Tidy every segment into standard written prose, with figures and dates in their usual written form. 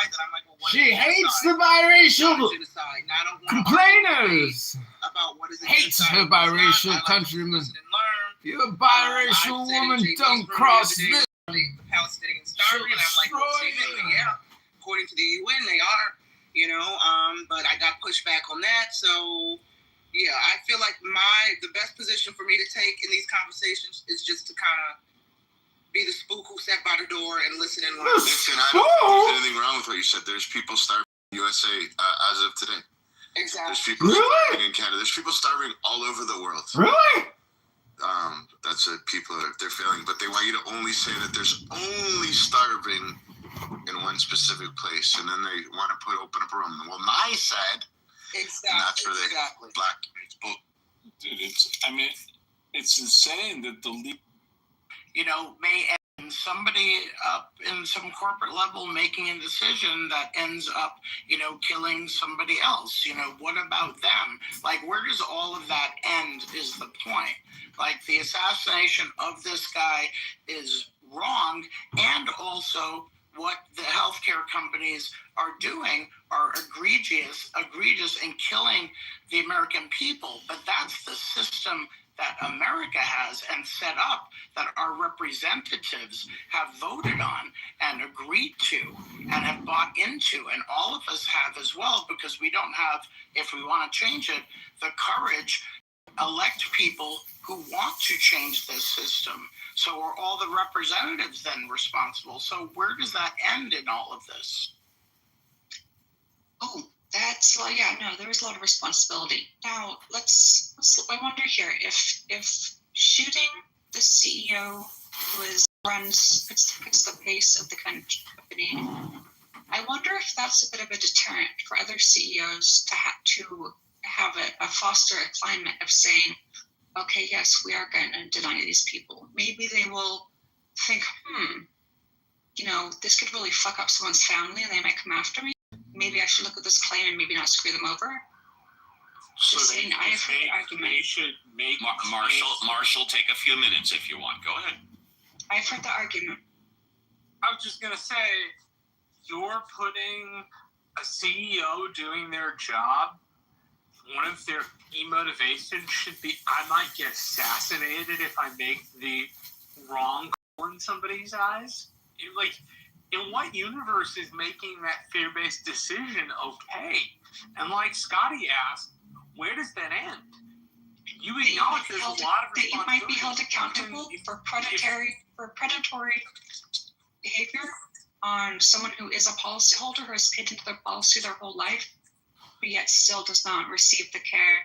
genocide, then I'm like, well, what she is hates genocide? the biracial Genocide. And I don't want complainers. about what is a Hates genocide her and what's not. biracial I like to countrymen. listen and learn. You're a biracial I said in woman, JB's don't room cross the other day, this. The Palestinians starving, and I'm like, well, seemingly, yeah. According to the UN, they are, but I got pushed back on that. So, yeah, I feel like the best position for me to take in these conversations is just to kind of be the spook who sat by the door and listen and learn. Listen, I don't think there's anything wrong with what you said. There's people starving in the USA as of today. Exactly. There's people starving in Canada. There's people starving all over the world. Really? That's what people they're feeling, but they want you to only say that there's only starving in one specific place, and then they want to open up a room. Well, my side, exactly, and that's where they black. It's insane that may end somebody up in some corporate level making a decision that ends up, killing somebody else. What about them? Like, where does all of that end is the point. Like, the assassination of this guy is wrong, and also what the healthcare companies are doing are egregious in killing the American people. But that's the system that America has and set up, that our representatives have voted on and agreed to and have bought into, and all of us have as well, because we don't have, if we want to change it, the courage to elect people who want to change this system. So are all the representatives then responsible? So where does that end in all of this? Oh, there is a lot of responsibility. Now, I wonder here, if shooting the CEO who puts the pace of the company, I wonder if that's a bit of a deterrent for other CEOs to have a foster a climate of saying, okay, yes, we are going to deny these people. Maybe they will think, this could really fuck up someone's family and they might come after me. Maybe I should look at this claim and maybe not screw them over. So they should make Marshall, take a few minutes if you want. Go ahead. I've heard the argument. I was just going to say, you're putting a CEO doing their job. One of their key motivations should be, I might get assassinated if I make the wrong call in somebody's eyes. In what universe is making that fear-based decision okay? And like Scotty asked, where does that end? You acknowledge there's a lot of responsibility. That you might be held accountable for predatory behavior on someone who is a policyholder who has paid into their policy their whole life, but yet still does not receive the care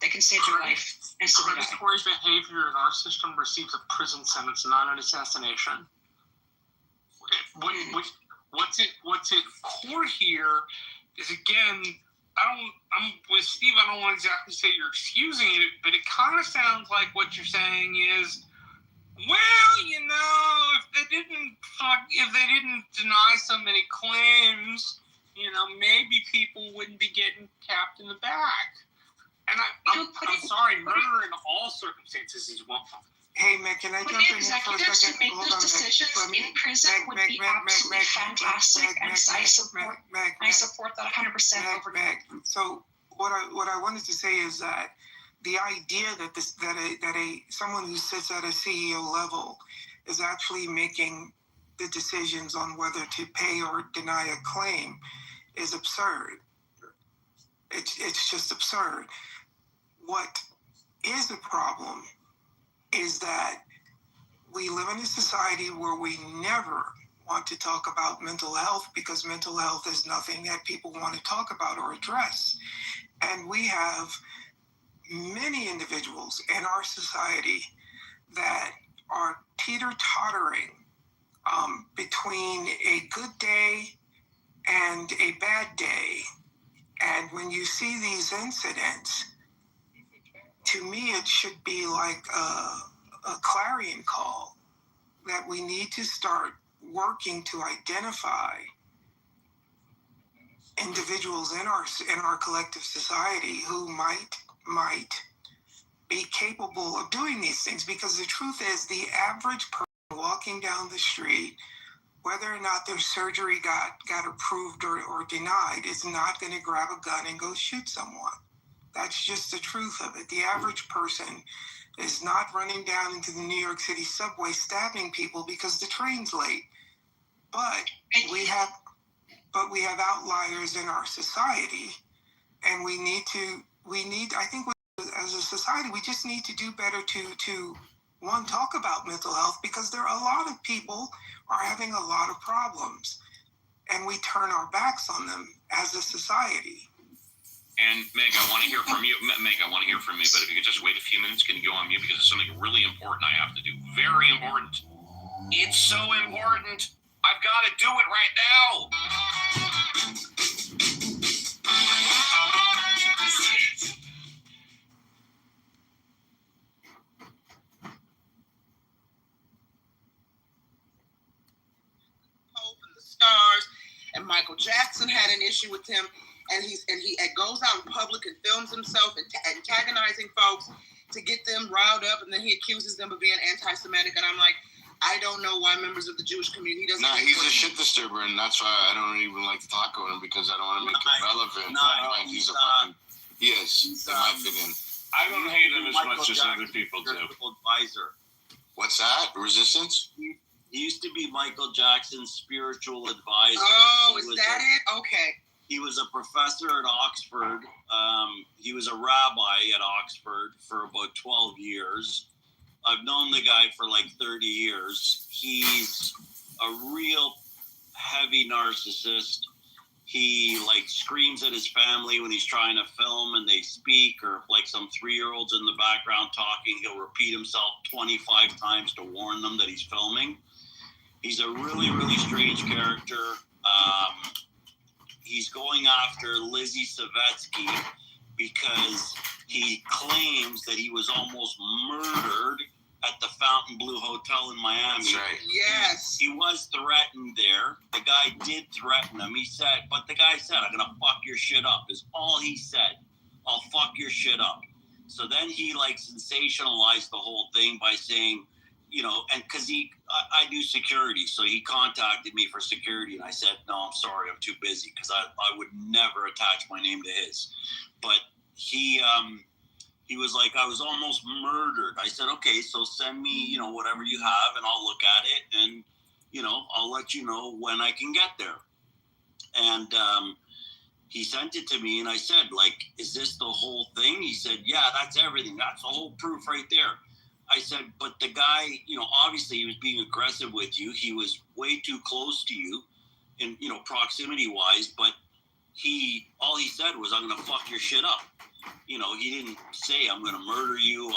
that can save their life and still die. Predatory behavior in our system receives a prison sentence, not an assassination. What's at core here is, again, I'm with Steve. I don't want to exactly say you're excusing it, but it kind of sounds like what you're saying is, well, if they didn't deny so many claims, maybe people wouldn't be getting capped in the back. And I'm sorry, murder in all circumstances is one. Hey, Meg, can I jump in here for a second? To make those decisions in prison would be absolutely fantastic, and I support that 100% over. Meg, so what I wanted to say is that the idea that someone who sits at a CEO level is actually making the decisions on whether to pay or deny a claim is absurd. It's just absurd. What is a problem is that we live in a society where we never want to talk about mental health because mental health is nothing that people want to talk about or address. And we have many individuals in our society that are teeter-tottering between a good day and a bad day. And when you see these incidents, to me, it should be like a clarion call that we need to start working to identify individuals in our collective society who might be capable of doing these things. Because the truth is, the average person walking down the street whether or not their surgery got approved or denied, is not going to grab a gun and go shoot someone. That's just the truth of it. The average person is not running down into the New York City subway stabbing people because the train's late. But we have outliers in our society, and I think as a society, we just need to do better to one, talk about mental health, because there are a lot of people are having a lot of problems, and we turn our backs on them as a society. And Meg, I want to hear from you. Meg, I want to hear from you, but if you could just wait a few minutes, can you go on mute? Because it's something really important I have to do. Very important. It's so important. I've got to do it right now. Pope and the Stars, and Michael Jackson had an issue with him, and he goes out in public and films himself antagonizing folks to get them riled up, and then he accuses them of being anti-Semitic, and I'm like, I don't know why members of the Jewish community doesn't. No, he's a shit disturber, and that's why I don't even like to talk about him, because I don't want to make it relevant. He's a fucking. He is, in my opinion. I don't hate him as much as other people do. Advisor. What's that? Resistance? He used to be Michael Jackson's spiritual advisor. Oh, is that it? Okay. He was a professor at Oxford. He was a rabbi at Oxford for about 12 years. I've known the guy for like 30 years. He's a real heavy narcissist. He like screams at his family when he's trying to film and they speak, or like some 3-year-olds in the background talking, he'll repeat himself 25 times to warn them that he's filming. He's a really, really strange character. He's going after Lizzie Savetsky because he claims that he was almost murdered at the Fontainebleau Hotel in Miami. That's right. Yes. He was threatened there. The guy did threaten him. He said, but the guy said, I'm going to fuck your shit up, is all he said. I'll fuck your shit up. So then he like sensationalized the whole thing by saying, you know, and because I do security, so he contacted me for security, and I said, no, I'm sorry, I'm too busy, because I would never attach my name to his. But he was like, I was almost murdered. I said, okay, so send me, you know, whatever you have, and I'll look at it, and, you know, I'll let you know when I can get there. And he sent it to me, and I said, like, is this the whole thing? He said, yeah, that's everything. That's the whole proof right there. I said, but the guy, you know, obviously he was being aggressive with you. He was way too close to you in, you know, proximity-wise, but all he said was, I'm going to fuck your shit up. You know, he didn't say, I'm going to murder you.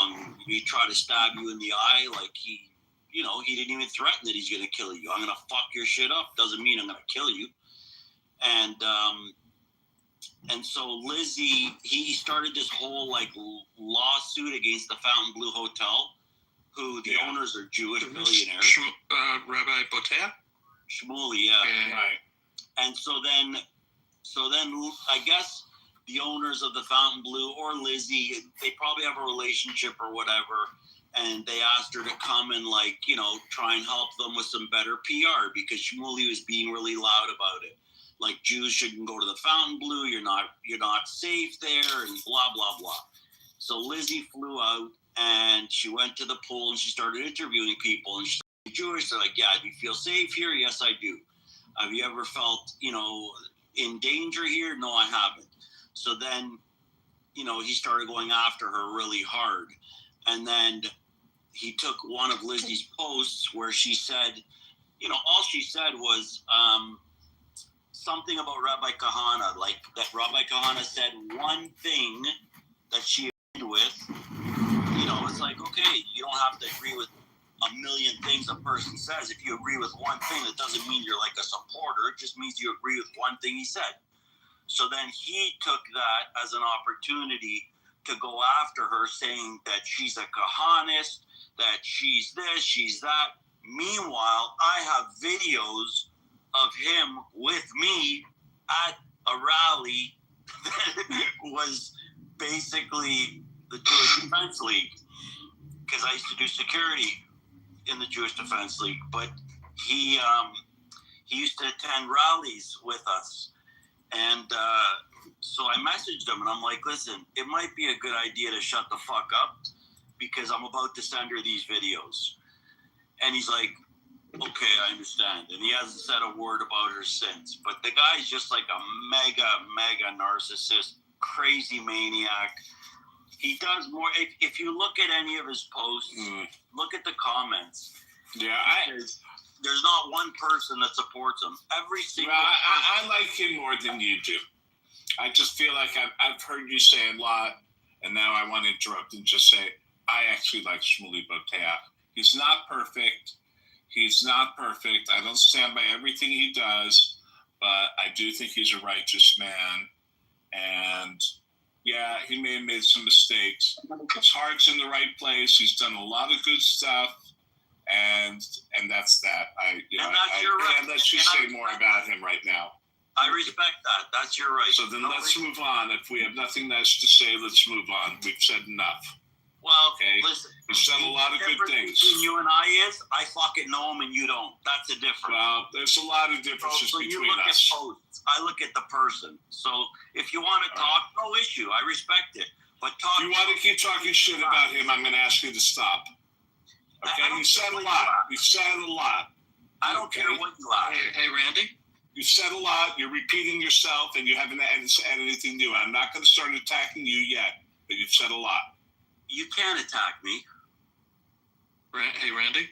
He tried to stab you in the eye. Like, he didn't even threaten that he's going to kill you. I'm going to fuck your shit up. Doesn't mean I'm going to kill you. And so Lizzie, he started this whole, like, lawsuit against the Fontainebleau Hotel, who the owners are Jewish billionaires. Rabbi Botea? Shmuley, yeah. Right. And so then I guess the owners of the Fontainebleau or Lizzie, they probably have a relationship or whatever, and they asked her to come and, like, you know, try and help them with some better PR, because Shmuley was being really loud about it. Like, Jews shouldn't go to the Fontainebleau, you're not safe there, and blah, blah, blah. So Lizzie flew out, and she went to the pool, and she started interviewing people, and she's Jewish. They're like, yeah, do you feel safe here? Yes, I do. Have you ever felt, you know, in danger here? No, I haven't. So then, you know, he started going after her really hard. And then he took one of Lizzie's posts where she said, you know, all she said was something about Rabbi Kahana, like that Rabbi Kahana said one thing that she agreed with. You know, it's like, okay, you don't have to agree with a million things a person says. If you agree with one thing, it doesn't mean you're like a supporter. It just means you agree with one thing he said. So then he took that as an opportunity to go after her, saying that she's a Kahanist, that she's this, she's that. Meanwhile, I have videos of him with me at a rally that was basically the Jewish Defense League, because I used to do security in the Jewish Defense League. But he he used to attend rallies with us. And so I messaged him and I'm like, listen, it might be a good idea to shut the fuck up because I'm about to send her these videos. And he's like, okay, I understand. And he hasn't said a word about her since. But the guy's just like a mega narcissist, crazy maniac. He does more. If you look at any of his posts, look at the comments. Yeah, there's not one person that supports him. Every single I like him more than you do. I just feel like I've heard you say a lot, and now I want to interrupt and just say I actually like Shmuley Boteach. He's not perfect. I don't stand by everything he does, but I do think he's a righteous man. And yeah, he may have made some mistakes. His heart's in the right place. He's done a lot of good stuff. And that's that. I can't let you say more about him right now. I respect that. That's your right. So then let's move on. If we have nothing nice to say, let's move on. We've said enough. Well, okay. Listen. He's done a lot of good things. Between you and I is, I fucking know him and you don't. That's a difference. Well, there's a lot of differences between us. I look at the person. So if you want to talk, no issue. I respect it. But talk. If you want to keep talking shit about him, I'm going to ask you to stop. Okay, you said a lot. I don't care what you are. Hey, Randy? You've said a lot. You're repeating yourself, and you haven't added anything new. I'm not going to start attacking you yet, but you've said a lot. You can't attack me. Hey, Randy?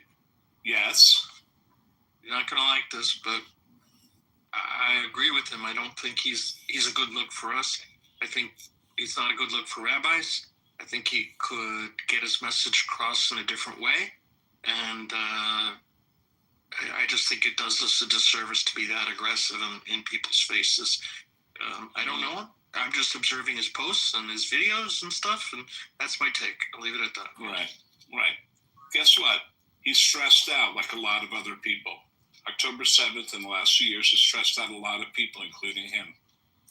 Yes? You're not going to like this, but I agree with him. I don't think he's a good look for us. I think he's not a good look for rabbis. I think he could get his message across in a different way. And I just think it does us a disservice to be that aggressive in people's faces. I don't know him. I'm just observing his posts and his videos and stuff, and that's my take. I'll leave it at that. Right. Guess what? He's stressed out like a lot of other people. October 7th in the last few years has stressed out a lot of people, including him.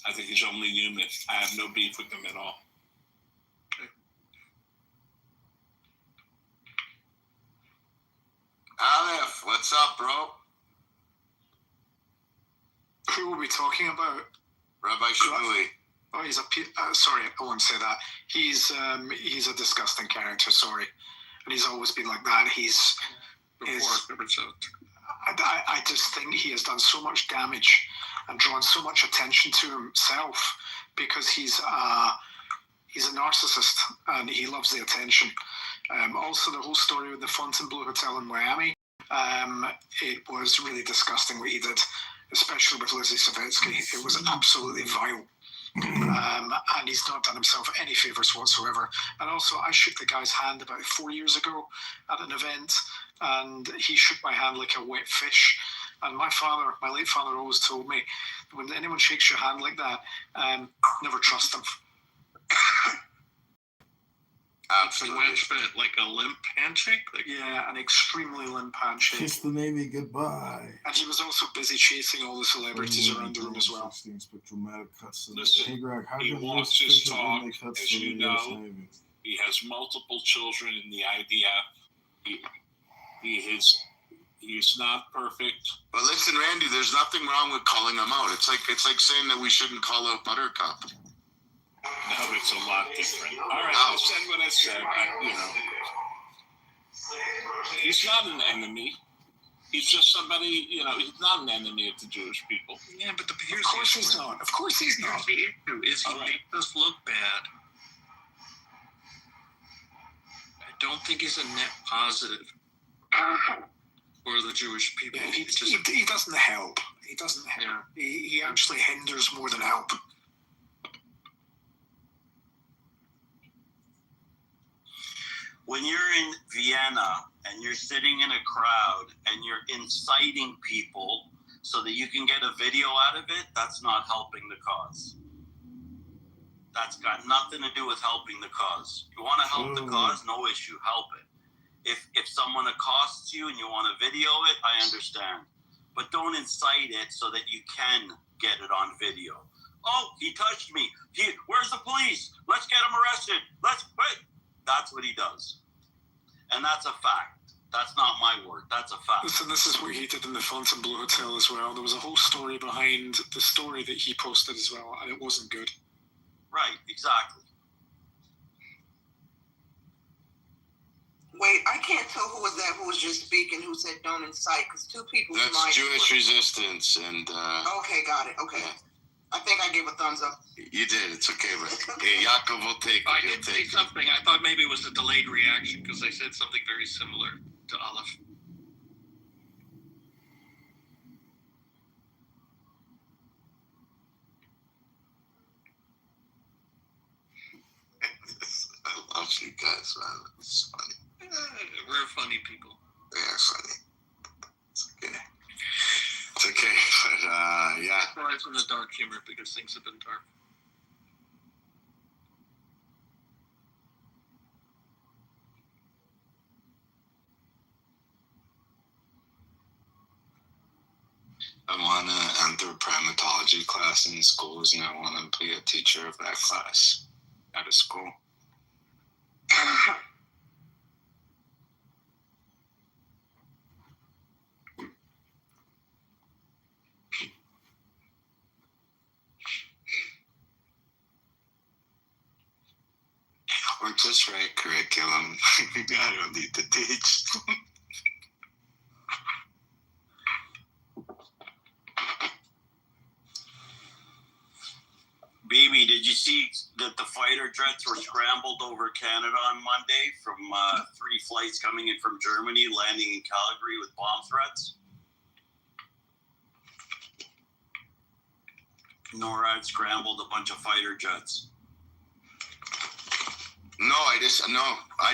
I think he's only human. I have no beef with him at all. Aleph, what's up, bro? Who are we talking about? Rabbi Shmuley. Oh, he's sorry, I won't say that. He's a disgusting character. Sorry, and he's always been like that. I just think he has done so much damage and drawn so much attention to himself because he's a narcissist and he loves the attention. Also, the whole story with the Fontainebleau Hotel in Miami, it was really disgusting what he did, especially with Lizzie Savetsky. It was absolutely vile. And he's not done himself any favours whatsoever. And also, I shook the guy's hand about 4 years ago at an event, and he shook my hand like a wet fish. And my late father always told me, when anyone shakes your hand like that, never trust them. Absolutely. Like a limp handshake? Yeah, an extremely limp handshake. Kiss the Navy goodbye. And he was also busy chasing all the celebrities around the room as well. Listen, he walks his talk, as you know. He has multiple children in the IDF. He's not perfect. But listen, Randy, there's nothing wrong with calling him out. It's like saying that we shouldn't call out Buttercup. No, it's a lot different. All right, I said what I said. He's not an enemy. He's just somebody, he's not an enemy of the Jewish people. Yeah, but here's of course he's not. Of course he's not. The issue is he makes us look bad. I don't think he's a net positive for the Jewish people. Yeah, he doesn't help. He doesn't help. Yeah. He actually hinders more than help. When you're in Vienna and you're sitting in a crowd and you're inciting people so that you can get a video out of it, that's not helping the cause. That's got nothing to do with helping the cause. You want to help the cause? No issue. Help it. If someone accosts you and you want to video it, I understand. But don't incite it so that you can get it on video. Oh, he touched me. Where's the police? Let's get him arrested. Let's wait. That's what he does. And that's a fact. That's not my word. That's a fact. Listen, this is what he did in the Fontainebleau Hotel as well. There was a whole story behind the story that he posted as well, and it wasn't good. Right, exactly. Wait, I can't tell who was that who was just speaking who said don't incite, because two people. That's Jewish Resistance, and okay, got it. Okay, yeah. I think I gave a thumbs up. You did. It's okay, but hey, Yaakov will take it. I did say something. I thought maybe it was a delayed reaction because I said something very similar to Olive. I love you guys, man. It's funny. We're funny people. Yeah, funny. It's okay. It's okay, but yeah. Aside from the dark humor, because things have been dark. I want to enter a primatology class in schools, and I want to be a teacher of that class out of school. Or just write curriculum. I don't need to teach. Baby, did you see that the fighter jets were scrambled over Canada on Monday from 3 flights coming in from Germany, landing in Calgary with bomb threats? NORAD scrambled a bunch of fighter jets. No, I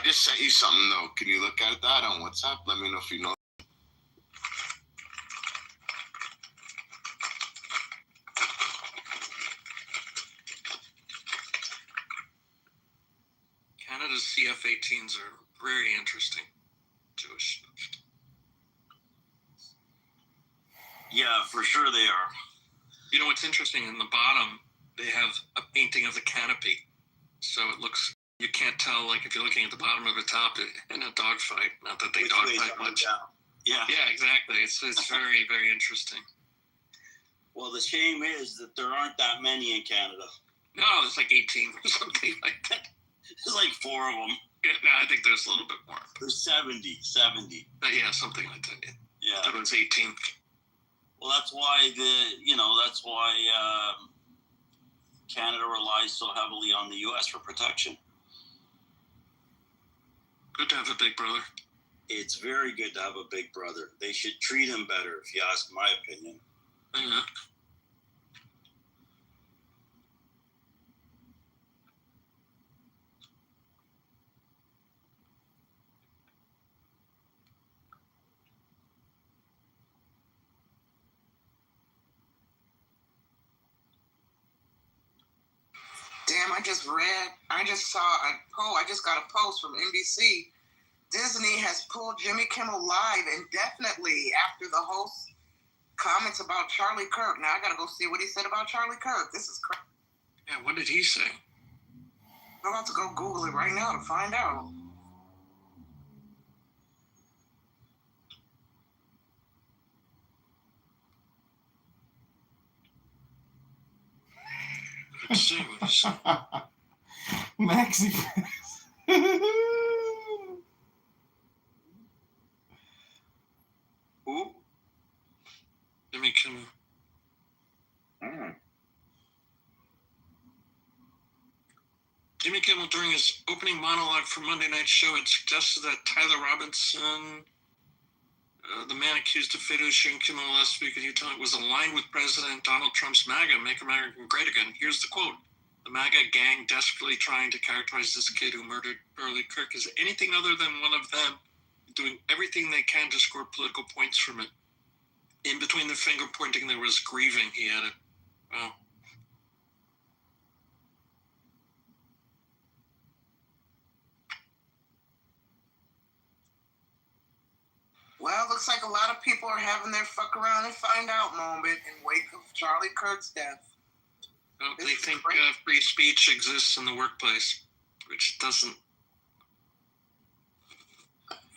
just sent you something though. Can you look at that on WhatsApp? Let me know if you know. Canada's CF-18s are very interesting. Jewish. Yeah, for sure they are. You know what's interesting? In the bottom, they have a painting of the canopy. So it looks, you can't tell, like if you're looking at the bottom of the top in a dogfight. Not that they dogfight much. Yeah. Yeah, exactly. It's very, very interesting. Well, the shame is that there aren't that many in Canada. No, it's like 18 or something like that. There's like 4 of them. Yeah, no, I think there's a little bit more. There's 70. But yeah, something like that. Yeah. That was 18. Well, that's why Canada relies so heavily on the U.S. for protection. Good to have a big brother. It's very good to have a big brother. They should treat him better, if you ask my opinion. Yeah. Damn, I just got a post from NBC. Disney has pulled Jimmy Kimmel Live indefinitely after the host comments about Charlie Kirk. Now I gotta go see what he said about Charlie Kirk. This is crazy. Yeah, what did he say? I'm about to go Google it right now to find out. Let's see what he said. Maxi. Who? Jimmy Kimmel. Jimmy Kimmel, during his opening monologue for Monday Night's show, had suggested that Tyler Robinson, the man accused of fiduciary Kimmel last week at Utah, was aligned with President Donald Trump's MAGA, Make America Great Again. Here's the quote. The MAGA gang desperately trying to characterize this kid who murdered Charlie Kirk as anything other than one of them, doing everything they can to score political points from it. In between the finger pointing, there was grieving, he added. Wow. Well, looks like a lot of people are having their fuck around and find out moment in wake of Charlie Kirk's death. Well, they think free speech exists in the workplace, which doesn't.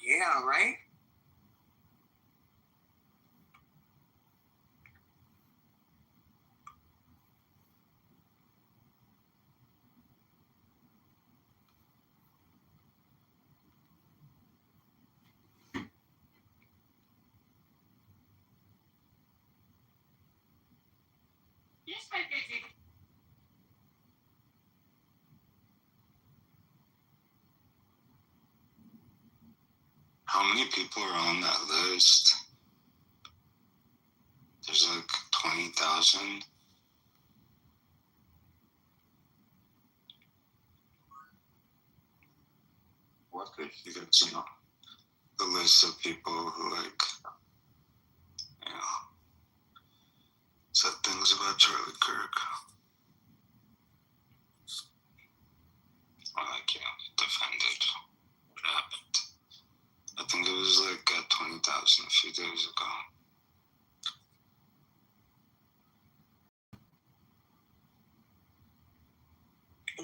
Yeah, right? How many people are on that list? There's like 20,000. What could you guys know? The list of people who said things about Charlie Kirk. Or defended what happened. I think it was like 20,000 a few days ago.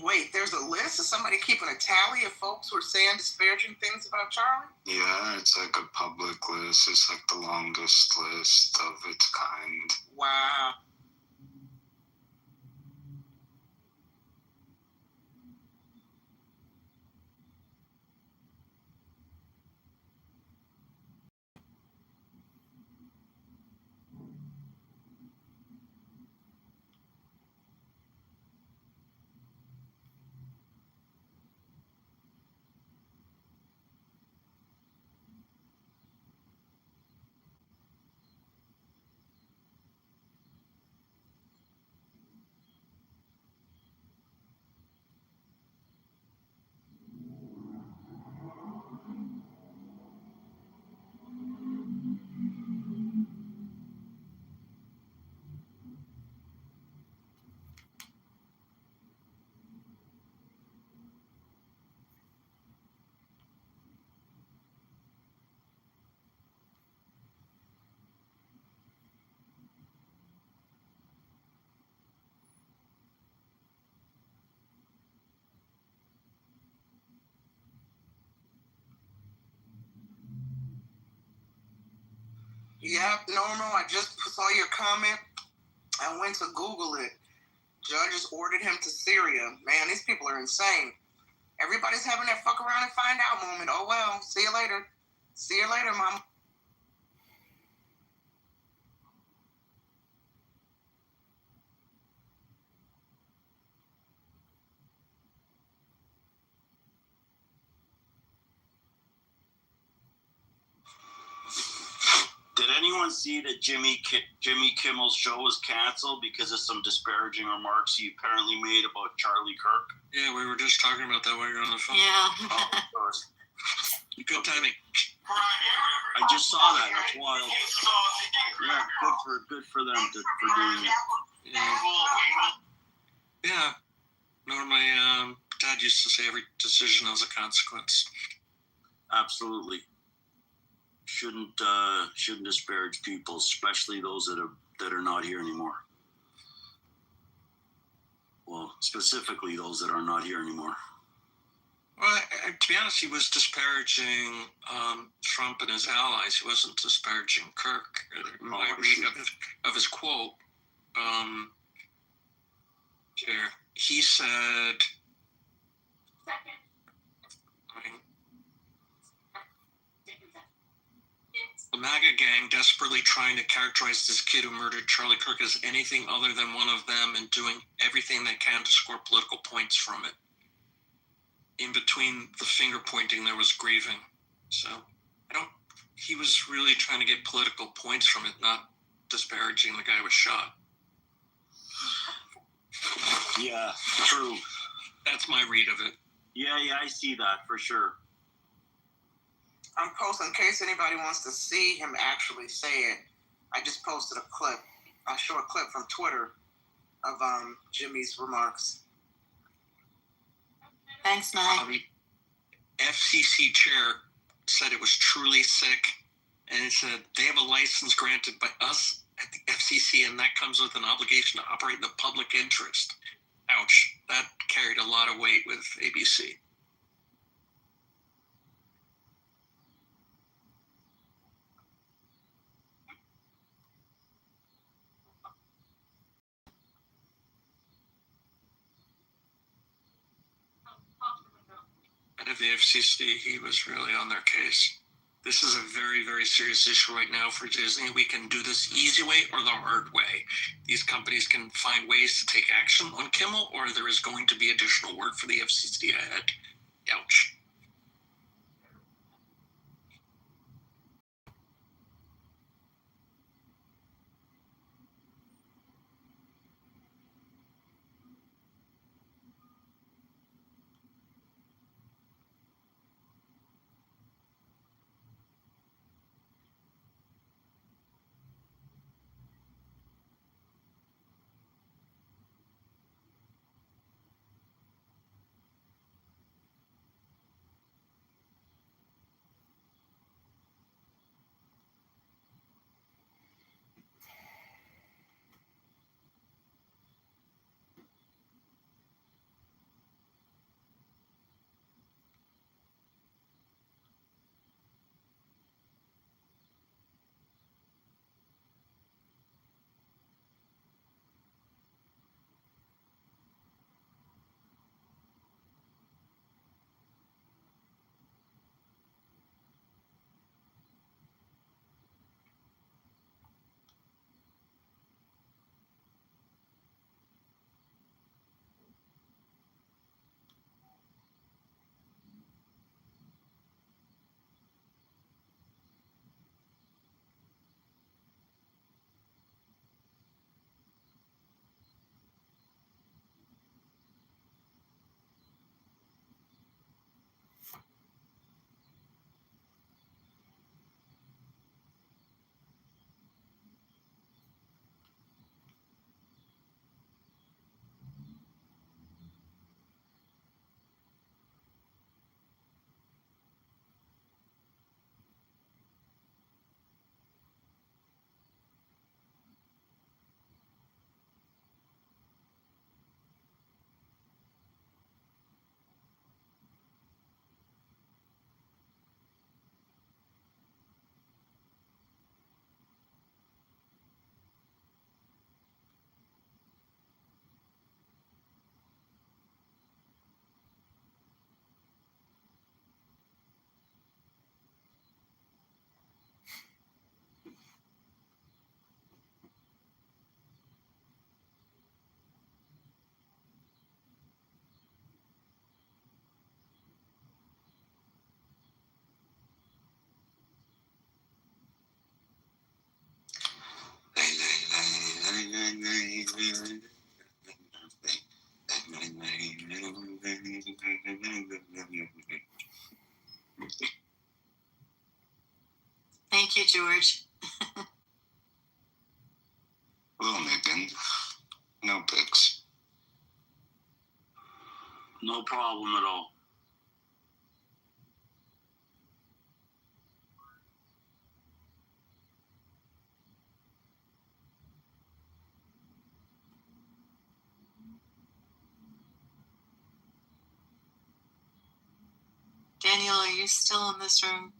Wait, there's a list? Is somebody keeping a tally of folks who are saying disparaging things about Charlie? Yeah, it's like a public list. It's like the longest list of its kind. Wow. Yep, Normal. I just saw your comment. I went to Google it. Judges ordered him to Syria. Man, these people are insane. Everybody's having their fuck around and find out moment. Oh well, see you later. See you later, Mom. Did anyone see that Jimmy Kimmel's show was canceled because of some disparaging remarks he apparently made about Charlie Kirk? Yeah, we were just talking about that while you were on the phone. Yeah. Oh, of course. Good timing. I just saw that. That's wild. Yeah, good for them for doing it. Yeah. Normally, Dad used to say every decision has a consequence. Absolutely. Shouldn't disparage people, especially those that are not here anymore. Well, specifically those that are not here anymore. Well, to be honest, he was disparaging Trump and his allies. He wasn't disparaging Kirk. My reading of his quote, here, he said, the MAGA gang desperately trying to characterize this kid who murdered Charlie Kirk as anything other than one of them and doing everything they can to score political points from it. In between the finger pointing, there was grieving. So, he was really trying to get political points from it, not disparaging the guy who was shot. Yeah, true. That's my read of it. Yeah, I see that for sure. I'm posting in case anybody wants to see him actually say it. I just posted a clip, a short clip from Twitter of Jimmy's remarks. Thanks, Mike. FCC chair said it was truly sick, and it said they have a license granted by us at the FCC, and that comes with an obligation to operate in the public interest. Ouch. That carried a lot of weight with ABC. Out of the FCC, he was really on their case. This is a very, very serious issue right now for Disney. We can do this easy way or the hard way. These companies can find ways to take action on Kimmel, or there is going to be additional work for the FCC ahead. Ouch. Thank you, George. Hello, Megan. No pics. No problem at all. Daniel, are you still in this room?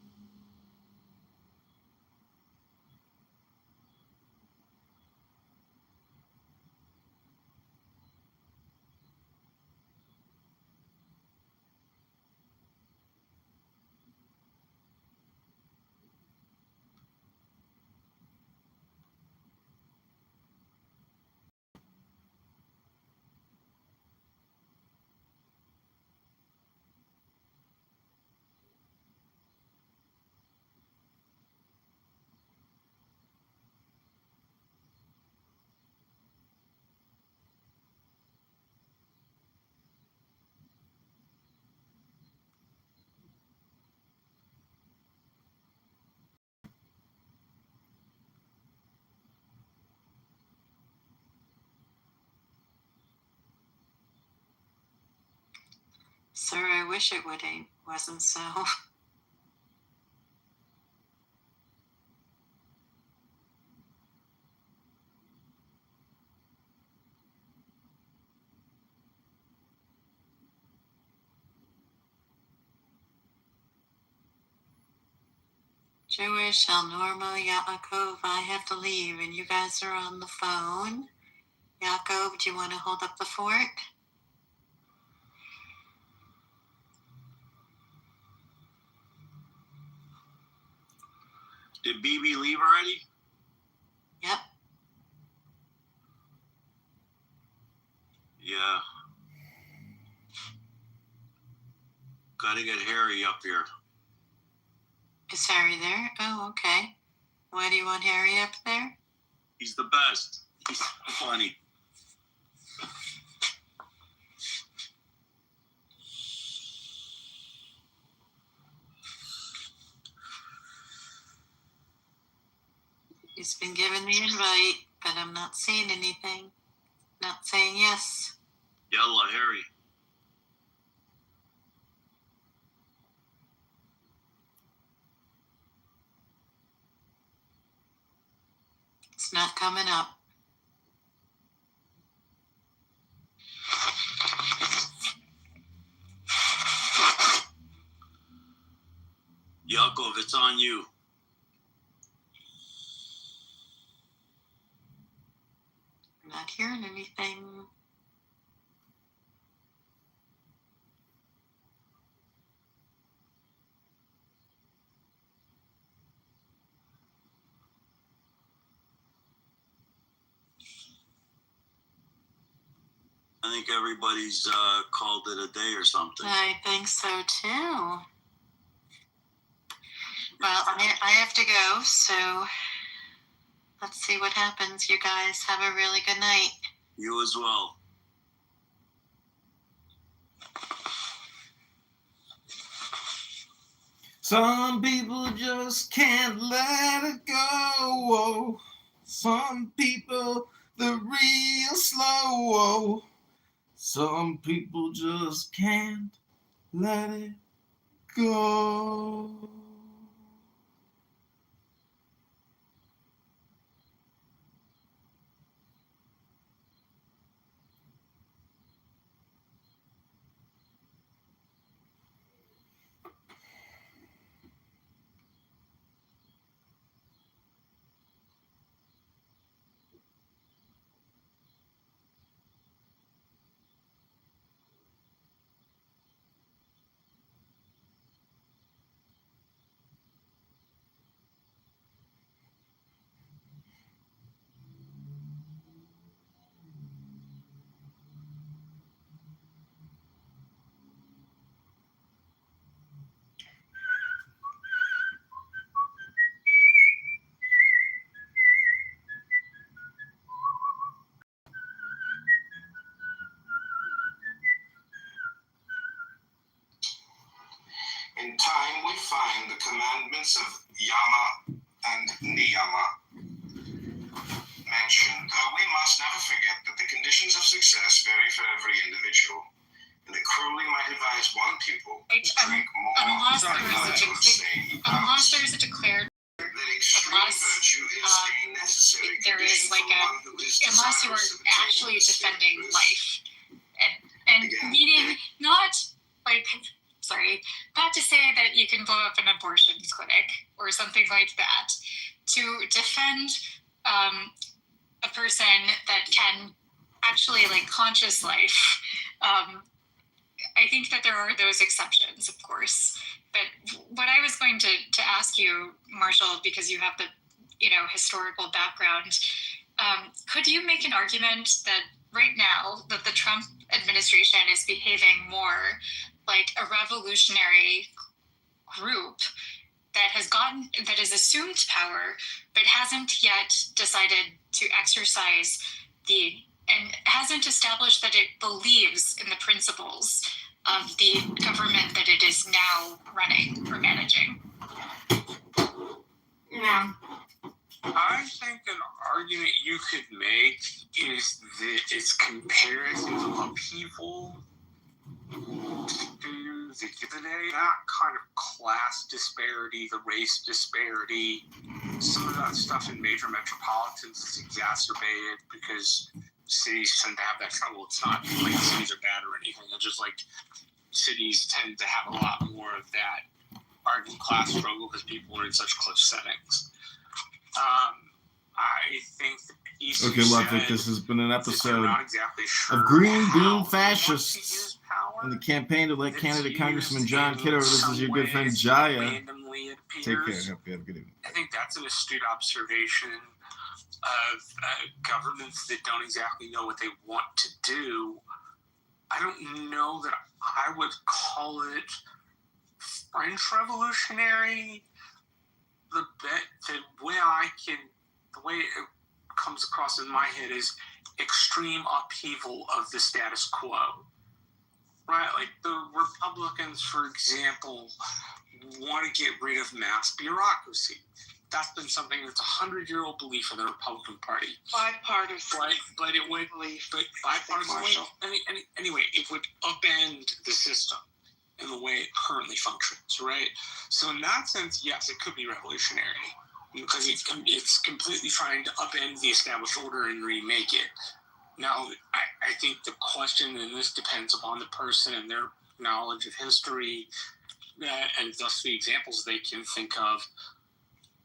Sir, I wish it wasn't so. Jewish, El Norma, Yaakov, I have to leave and you guys are on the phone. Yaakov, do you want to hold up the fort? Did BB leave already? Yep. Yeah. Gotta get Harry up here. Is Harry there? Oh, okay. Why do you want Harry up there? He's the best. He's funny. He's been given the invite, but I'm not seeing anything. Not saying yes. Yalla, Harry. It's not coming up. Yakov, it's on you. I'm not hearing anything. I think everybody's called it a day or something. I think so too. Well, I have to go, so let's see what happens. You guys have a really good night. You as well. Some people just can't let it go. Some people, they're real slow. Some people just can't let it go. In time we find the commandments of Yama and Niyama mentioned, though we must never forget that the conditions of success vary for every individual, and that cruelly might advise one people to drink more unless than others unless there's a declared that extreme virtue is a necessary there is condition like for one who is unless you are desirous of actually attaining the state defending of bliss. life and meaning not like not to say that you can blow up an abortion clinic or something like that. To defend a person that can actually like conscious life, I think that there are those exceptions, of course. But what I was going to ask you, Marshall, because you have the historical background, could you make an argument that right now that the Trump administration is behaving more like a revolutionary group that has assumed power, but hasn't yet decided to exercise and hasn't established that it believes in the principles of the government that it is now running or managing? Yeah. I think an argument you could make is that it's comparison of upheaval to the given day, that kind of class disparity, the race disparity. Some of that stuff in major metropolitans is exacerbated because cities tend to have that trouble. It's not like cities are bad or anything. It's just like cities tend to have a lot more of that ardent class struggle because people are in such close settings. I think the piece Okay, Ludwig, this has been an episode sure of Green Bean Fascists in the campaign to elect candidate Congressman John Kitover. This is your good friend Jaya. recently, it Take care. appears. Hope you have a good evening. I think that's an astute observation of governments that don't exactly know what they want to do. I don't know that I would call it French Revolutionary. The way it comes across in my head is extreme upheaval of the status quo. Right? Like the Republicans, for example, want to get rid of mass bureaucracy. That's been something that's 100-year-old belief in the Republican Party. Bipartisan. But it would, bipartisan. Anyway, it would upend the system in the way it currently functions, right? So in that sense, yes, it could be revolutionary because it's completely trying to upend the established order and remake it. Now, I think the question, and this depends upon the person and their knowledge of history, and thus the examples they can think of.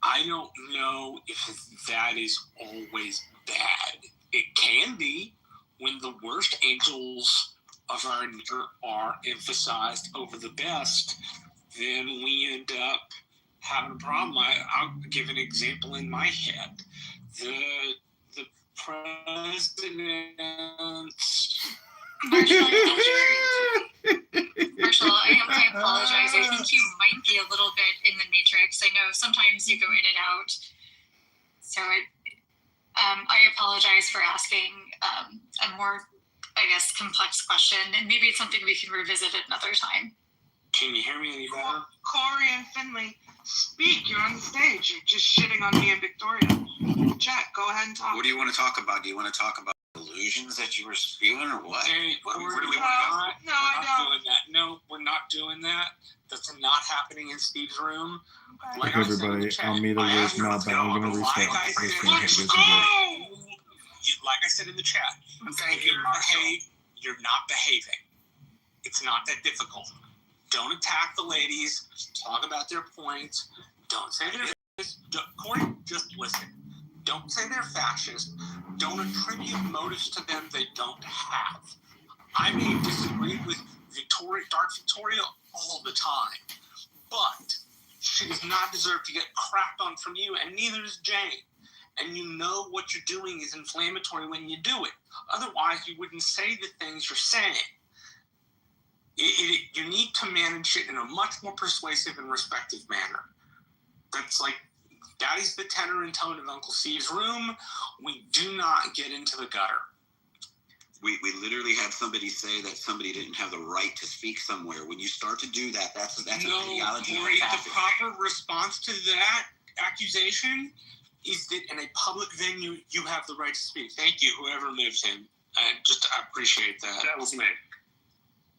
I don't know if that is always bad. It can be when the worst angels of our nature are emphasized over the best, then we end up having a problem. I'll give an example in my head. The president's... Marshall, I apologize. I think you might be a little bit in the matrix. I know sometimes you go in and out. So I apologize for asking a more, I guess, complex question. And maybe it's something we can revisit at another time. Can you hear me any better? Corey and Finley, speak. You're on the stage. You're just shitting on me and Victoria. Jack, go ahead and talk. What do you want to talk about? Do you want to talk about illusions that you were spewing or what? Hey, where do we we're want to go? not doing that. No, we're not doing that. That's not happening in Steve's room. Like everybody, I'll meet over this now, but I'm going to restart. Like I said in the chat, you're not behaving. It's not that difficult. Don't attack the ladies. Talk about their points. Don't say they're Corey, just listen. Don't say they're fascist. Don't attribute motives to them they don't have. I may disagree with Dark Victoria all the time, but she does not deserve to get crapped on from you, and neither does Jane. And you know what you're doing is inflammatory when you do it. Otherwise, you wouldn't say the things you're saying. You need to manage it in a much more persuasive and respectful manner. That is the tenor and tone of Uncle Steve's room. We do not get into the gutter. We literally had somebody say that somebody didn't have the right to speak somewhere. When you start to do that, that's a ideology. Corey, the proper response to that accusation is that in a public venue, you have the right to speak. Thank you, whoever lives in. I appreciate that. That was me.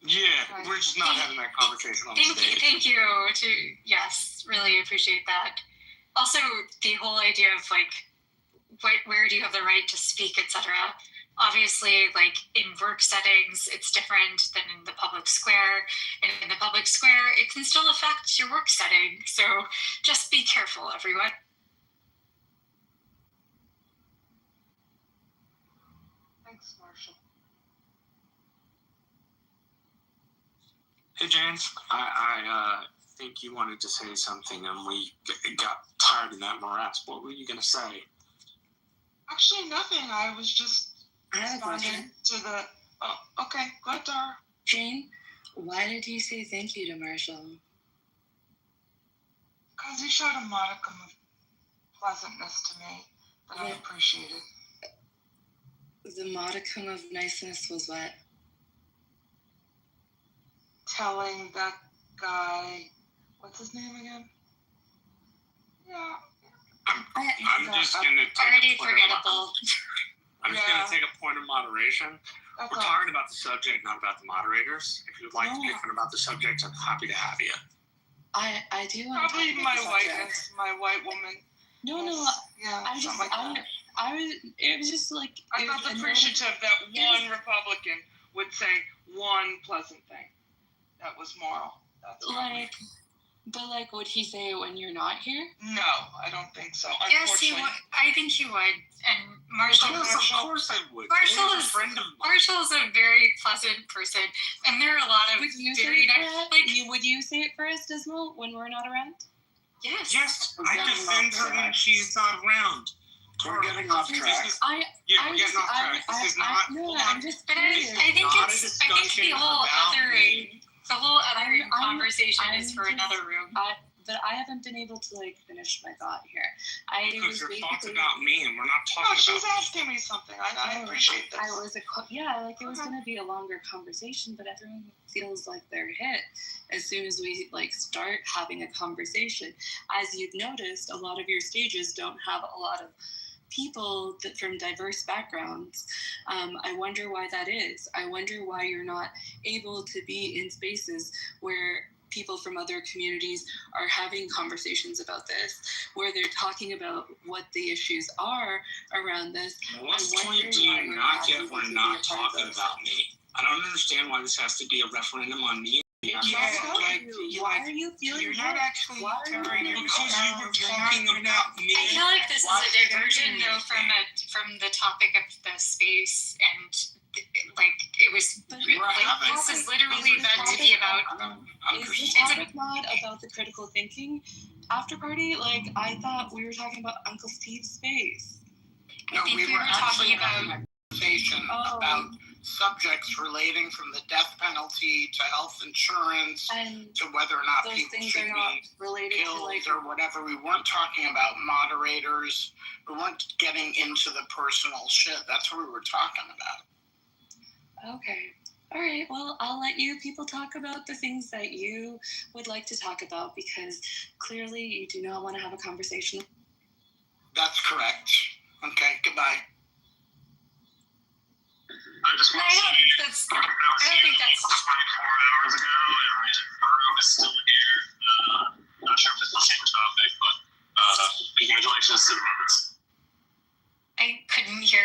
Yeah, we're just not having that conversation on stage. Thank you. Yes, really appreciate that. Also, the whole idea of where do you have the right to speak, etc. Obviously, in work settings, it's different than in the public square. And in the public square, it can still affect your work setting. So just be careful, everyone. Thanks, Marshall. Hey, James, I think you wanted to say something, and we got tired in that morass. What were you going to say? Actually, nothing. I was just responding to the... Oh, okay. Go ahead, Dara. Jane, why did you say thank you to Marshall? Because he showed a modicum of pleasantness to me that I appreciated. The modicum of niceness was what? Telling that guy, what's his name again? Yeah. I'm just going to take I'm just going to take a point of moderation. We're talking about the subject, not about the moderators. If you'd like to get about the subject, I'm happy to have you. I do want to probably my whiteness, my white woman. No. Yeah, I just, like that. it was just like... I felt appreciative that one Republican would say one pleasant thing. That was moral. That's But would he say it when you're not here? No, I don't think so. Yes, he would. I think he would. And Marshall, of course I would. Marshall is a very pleasant person, and there are a lot of Would you say it for us, Dismal, when we're not around? Yes. Yes, I defend her when she's not around. We're getting off track. We're getting off track. This is not. No, hold I'm on. just. But I think the whole othering conversation is for another room. But I haven't been able to finish my thought here. Because your thoughts about me, and we're not talking about. She's asking me something. I appreciate this. It was going to be a longer conversation, but everyone feels like they're hit as soon as we start having a conversation. As you've noticed, a lot of your stages don't have a lot of people from diverse backgrounds. I wonder why that is. I wonder why you're not able to be in spaces where people from other communities are having conversations about this, where they're talking about what the issues are around this. What point do you not get when not talking about me? I don't understand why this has to be a referendum on me. Why are you feeling you're not actually because you were talking about me. I feel like this is a diversion though from the topic of the space, and it was this is literally meant to be about. Is the topic not about the critical thinking after party? I thought we were talking about Uncle Steve's space. No, we were talking about about subjects relating from the death penalty to health insurance to whether or not people should be killed or whatever. We weren't talking about moderators. We weren't getting into the personal shit. That's what we were talking about. Okay. All right. Well, I'll let you people talk about the things that you would like to talk about, because clearly you do not want to have a conversation. That's correct. Okay. Goodbye. I just want to say, I don't think that's 24 hours ago, and the room is still here. Not sure if it's the same topic, but congratulations to the members. I couldn't hear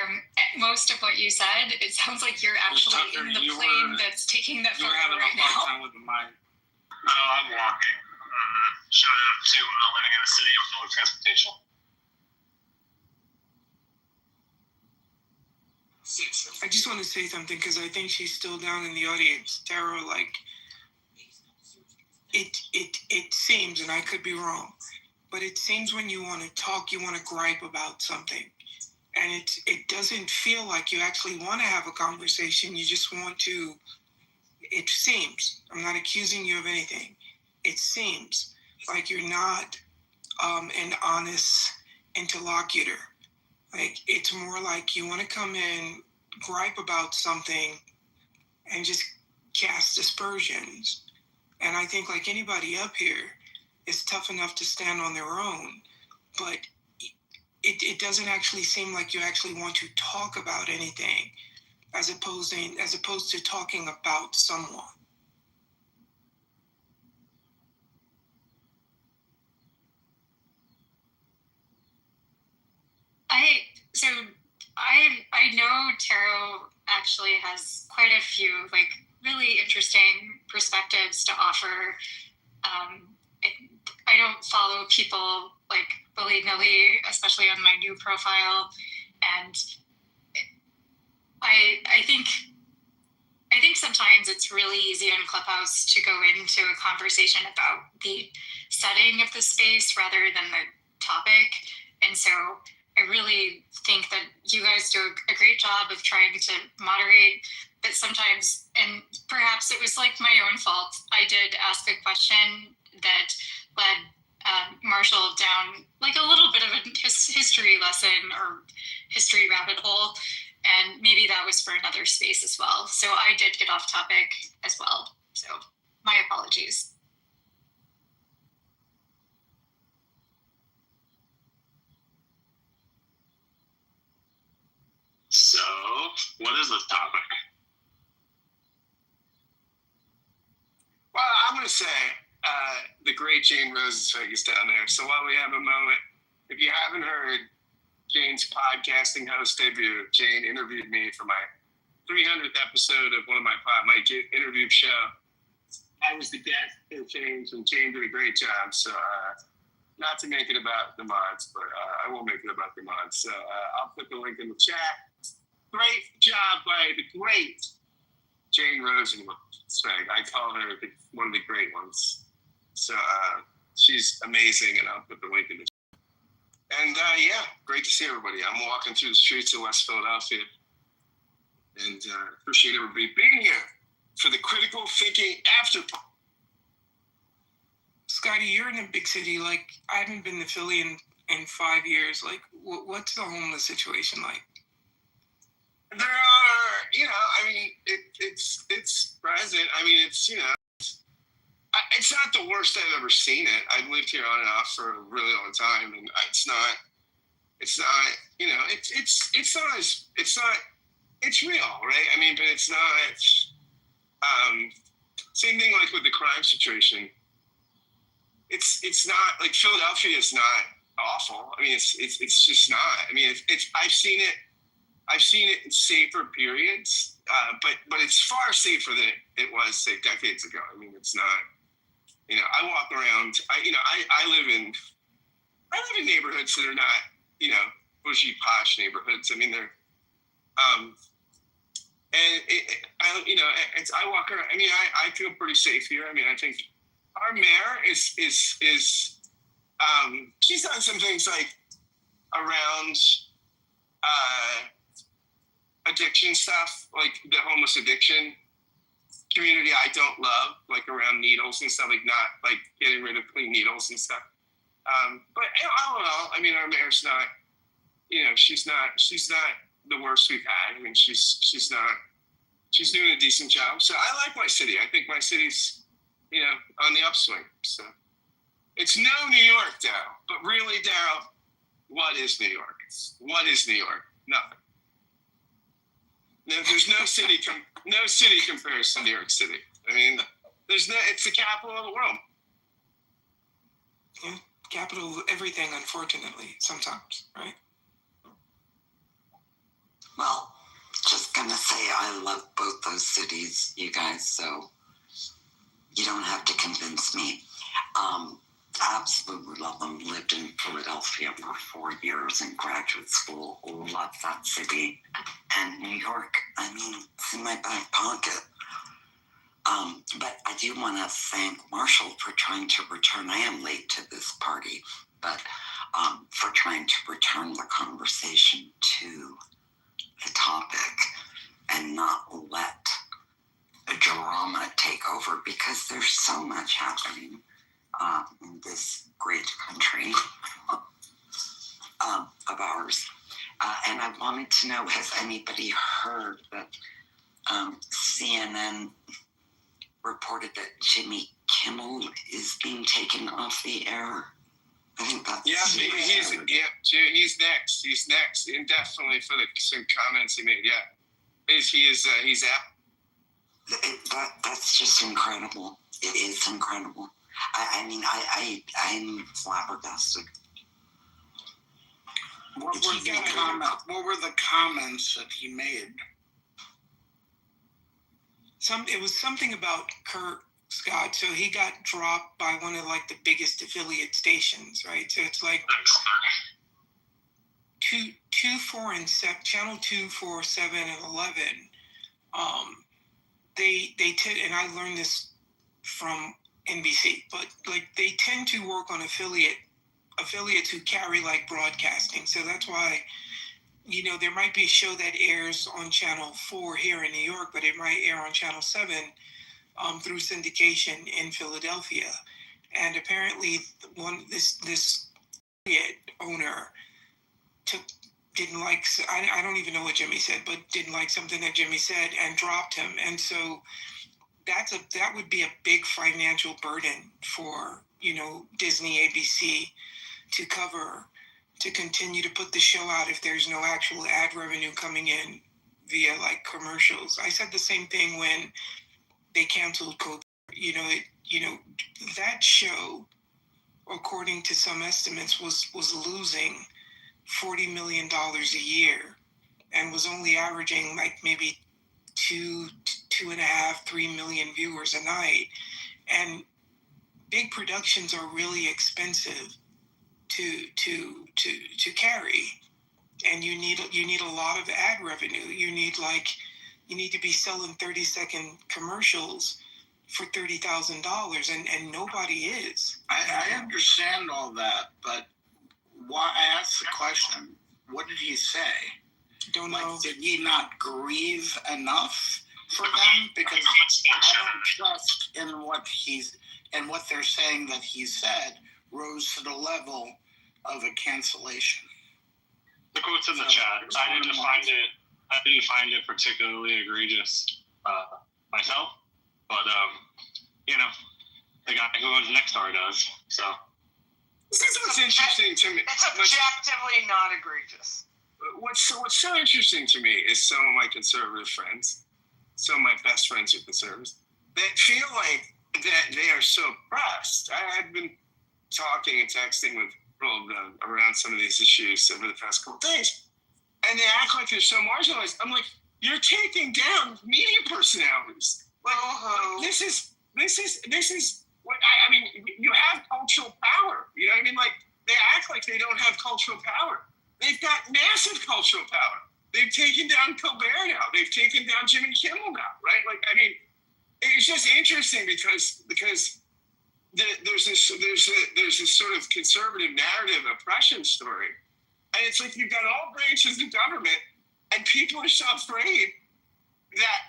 most of what you said. It sounds like you're actually in the plane that's taking the photo right now. You're having a hard time with the mic. Oh, I'm walking. Shout out to living in a city with public transportation. I just want to say something because I think she's still down in the audience. Tara, it seems, and I could be wrong, but it seems when you want to talk, you want to gripe about something. And it doesn't feel like you actually want to have a conversation. You just want to, it seems, I'm not accusing you of anything. It seems like you're not an honest interlocutor. It's more like you want to come in, gripe about something, and just cast aspersions. And I think like anybody up here, it's tough enough to stand on their own, but it doesn't actually seem like you actually want to talk about anything as opposed to talking about someone. I know Taro actually has quite a few really interesting perspectives to offer. I don't follow people willy-nilly, especially on my new profile, and I think sometimes it's really easy in Clubhouse to go into a conversation about the setting of the space rather than the topic, and so I really think that you guys do a great job of trying to moderate, but sometimes, and perhaps it was my own fault, I did ask a question that led Marshall down a little bit of a history lesson or history rabbit hole, and maybe that was for another space as well. So I did get off topic as well. So my apologies. So, what is the topic? Well, I'm going to say the great Jane Rosenzweig is down there. So while we have a moment, if you haven't heard Jane's podcasting host debut, Jane interviewed me for my 300th episode of one of my interview show. I was the guest of Jane's, and Jane did a great job. So not to make it about the mods, but I will make it about the mods. So I'll put the link in the chat. Great job by the great Jane Rosenzweig. I call her one of the great ones. So she's amazing, and I'll put the link in the. And yeah, great to see everybody. I'm walking through the streets of West Philadelphia, and appreciate everybody being here for the Critical Thinking After. Scotty, you're in a big city. Like, I haven't been to Philly in 5 years. Like, what's the homeless situation like? There are, I mean, it's present. I mean, it's, it's not the worst I've ever seen it. I've lived here on and off for a really long time, and it's not, it's real, right? I mean, but it's not, same thing like with the crime situation. It's not, like, Philadelphia is not awful. I mean, it's just not. I mean, I've seen it in safer periods, but it's far safer than it was, say, decades ago. I mean, it's not. I walk around. I live in neighborhoods that are not, bushy, posh neighborhoods. I mean, they're, I walk around. I mean, I feel pretty safe here. I mean, I think our mayor is she's done some things like around addiction stuff, like the homeless addiction community I don't love, like around needles and stuff, like not like getting rid of clean needles and stuff. But all in all, I mean, our mayor's not, she's not the worst we've had. I mean, she's doing a decent job. So I like my city. I think my city's, on the upswing. So it's no New York, Daryl, but really, Daryl, what is New York? What is New York? Nothing. There's no city compares to New York City. I mean, it's the capital of the world. Yeah, capital of everything, unfortunately, sometimes, right? Well, just gonna say I love both those cities, you guys, so you don't have to convince me. Absolutely love them. Lived in Philadelphia for 4 years in graduate school. Love that city. And New York, I mean, it's in my back pocket. But I do want to thank Marshall for trying to return. I am late to this party, but for trying to return the conversation to the topic and not let a drama take over, because there's so much happening in this great country of ours. And I wanted to know, has anybody heard that CNN reported that Jimmy Kimmel is being taken off the air? I think that's he's next. He's next indefinitely for some comments he made. Yeah, he's out. That's just incredible. It is incredible. I mean, I'm flabbergasted. What were the comments that he made? It was something about Kurt, Scott. So he got dropped by one of like the biggest affiliate stations, right? So it's like 2, 4, and 7, channel 2, 4, 7, and 11. They and I learned this from NBC, but like they tend to work on affiliates who carry like broadcasting. So that's why, there might be a show that airs on channel 4 here in New York, but it might air on channel 7 through syndication in Philadelphia. And apparently this affiliate owner didn't like, I don't even know what Jimmy said, but didn't like something that Jimmy said and dropped him. And so that would be a big financial burden for, Disney, ABC to cover, to continue to put the show out if there's no actual ad revenue coming in via like commercials. I said the same thing when they canceled Kitover. That show, according to some estimates, was losing $40 million a year and was only averaging like maybe 2.5, 3 million viewers a night. And big productions are really expensive to carry, and you need a lot of ad revenue. You need to be selling 30-second commercials, for $30,000, and nobody is. I understand all that, but why I asked the question? What did he say? Don't know. Did he not grieve enough for them? Because I don't trust in what they're saying that he said rose to the level of a cancellation. The quote's in the chat. I didn't find it particularly egregious myself, but the guy who owns Nexstar does. So this is what's interesting to me. It's objectively not egregious. What's so interesting to me is some of my conservative friends, some of my best friends are conservatives, that feel like that they are so oppressed. I've been talking and texting with people around some of these issues over the past couple of days, and they act like they're so marginalized. I'm like, you're taking down media personalities. Like, this is what I mean. You have cultural power. You know what I mean? Like, they act like they don't have cultural power. They've got massive cultural power. They've taken down Colbert now. They've taken down Jimmy Kimmel now, right? Like, I mean, it's just interesting because there's this sort of conservative narrative oppression story, and it's like you've got all branches of government, and people are so afraid that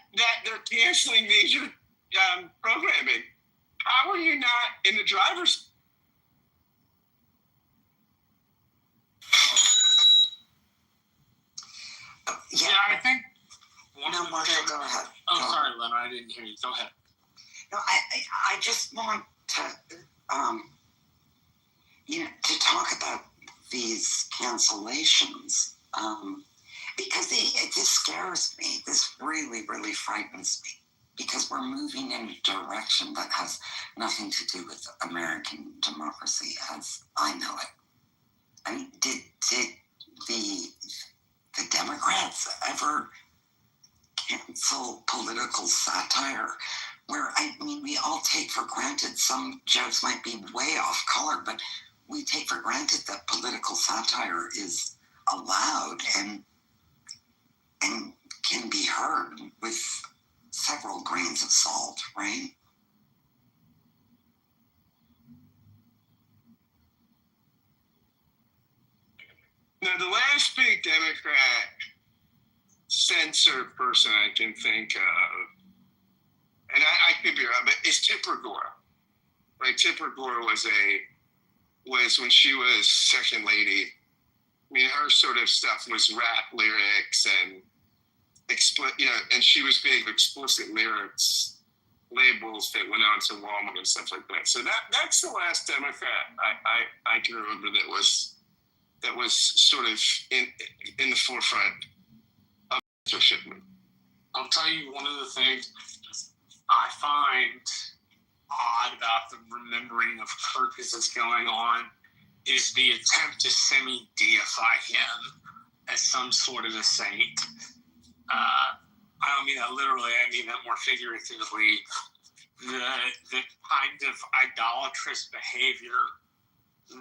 they're canceling major programming. How are you not in the driver's? Yeah, I think. Go ahead. Oh, sorry, Lena, I didn't hear you. Go ahead. No, I just want to, to talk about these cancellations, because this scares me. This really, really frightens me, because we're moving in a direction that has nothing to do with American democracy as I know it. I mean, did the Democrats ever cancel political satire? Where, I mean, we all take for granted, some jokes might be way off color, but we take for granted that political satire is allowed and can be heard with several grains of salt, right? Now, the last big Democrat censored person I can think of, and I could be wrong, but it's Tipper Gore. Right? Tipper Gore was when she was second lady. I mean, her sort of stuff was rap lyrics and and she was big explicit lyrics labels that went on to Walmart and stuff like that. So that's the last Democrat I can remember that was sort of in the forefront of censorship. I'll tell you one of the things I find odd about the remembering of Kirk as it's going on is the attempt to semi-deify him as some sort of a saint. I don't mean that literally, I mean that more figuratively. The kind of idolatrous behavior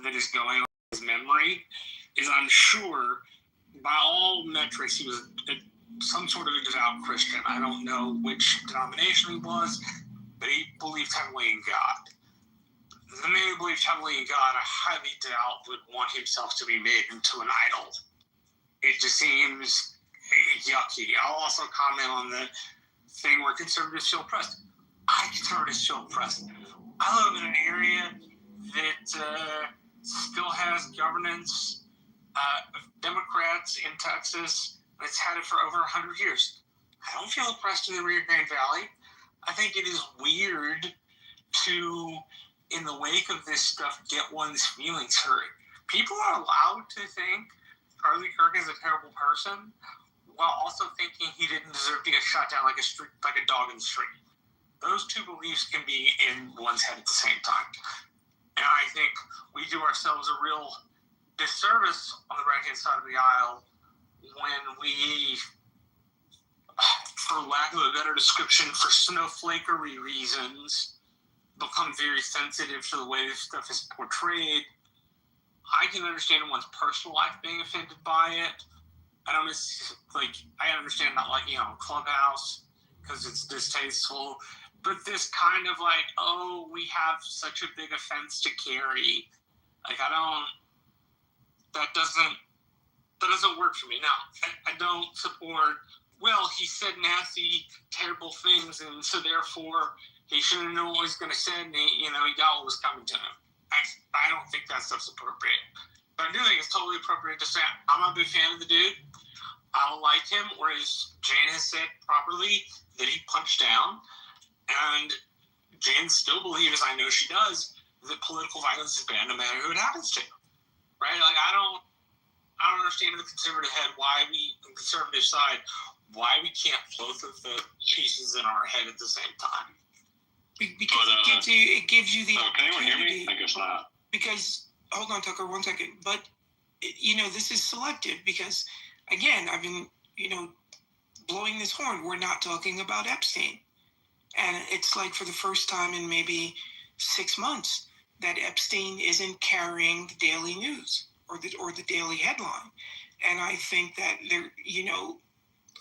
that is going on in his memory is, I'm sure, by all metrics, he was some sort of a devout Christian. I don't know which denomination he was, but he believed heavily in God. The man who believed heavily in God, I highly doubt would want himself to be made into an idol. It just seems yucky. I'll also comment on the thing where conservatives feel oppressed. Conservatives feel oppressed. I live in an area that still has governance of Democrats in Texas. It's had it for over 100 years. I don't feel oppressed in the Rio Grande Valley. I think it is weird to, in the wake of this stuff, get one's feelings hurt. People are allowed to think Charlie Kirk is a terrible person while also thinking he didn't deserve to get shot down like a dog in the street. Those two beliefs can be in one's head at the same time. And I think we do ourselves a real disservice on the right-hand side of the aisle when we, for lack of a better description, for snowflakery reasons, become very sensitive to the way this stuff is portrayed. I can understand one's personal life being offended by it. I understand not liking it on Clubhouse, because it's distasteful. But this kind of like, oh, we have such a big offense to carry. Like, that doesn't work for me. No, I don't support, well, he said nasty, terrible things, and so therefore he shouldn't know what he's going to say, and he got what was coming to him. I don't think that stuff's appropriate. But I do think it's totally appropriate to say, I'm a big fan of the dude. I don't like him, or as Jane has said properly, that he punched down. And Jane still believes, I know she does, that political violence is bad no matter who it happens to. Right? Like, I don't understand in the conservative head why we, on the conservative side, why we can't both of the pieces in our head at the same time. Because it gives you the can anyone hear me? I guess not. Because, hold on, Tucker, 1 second. But, this is selective because, again, I've been, blowing this horn. We're not talking about Epstein. And it's like for the first time in maybe 6 months that Epstein isn't carrying the daily news or the daily headline. And I think that there,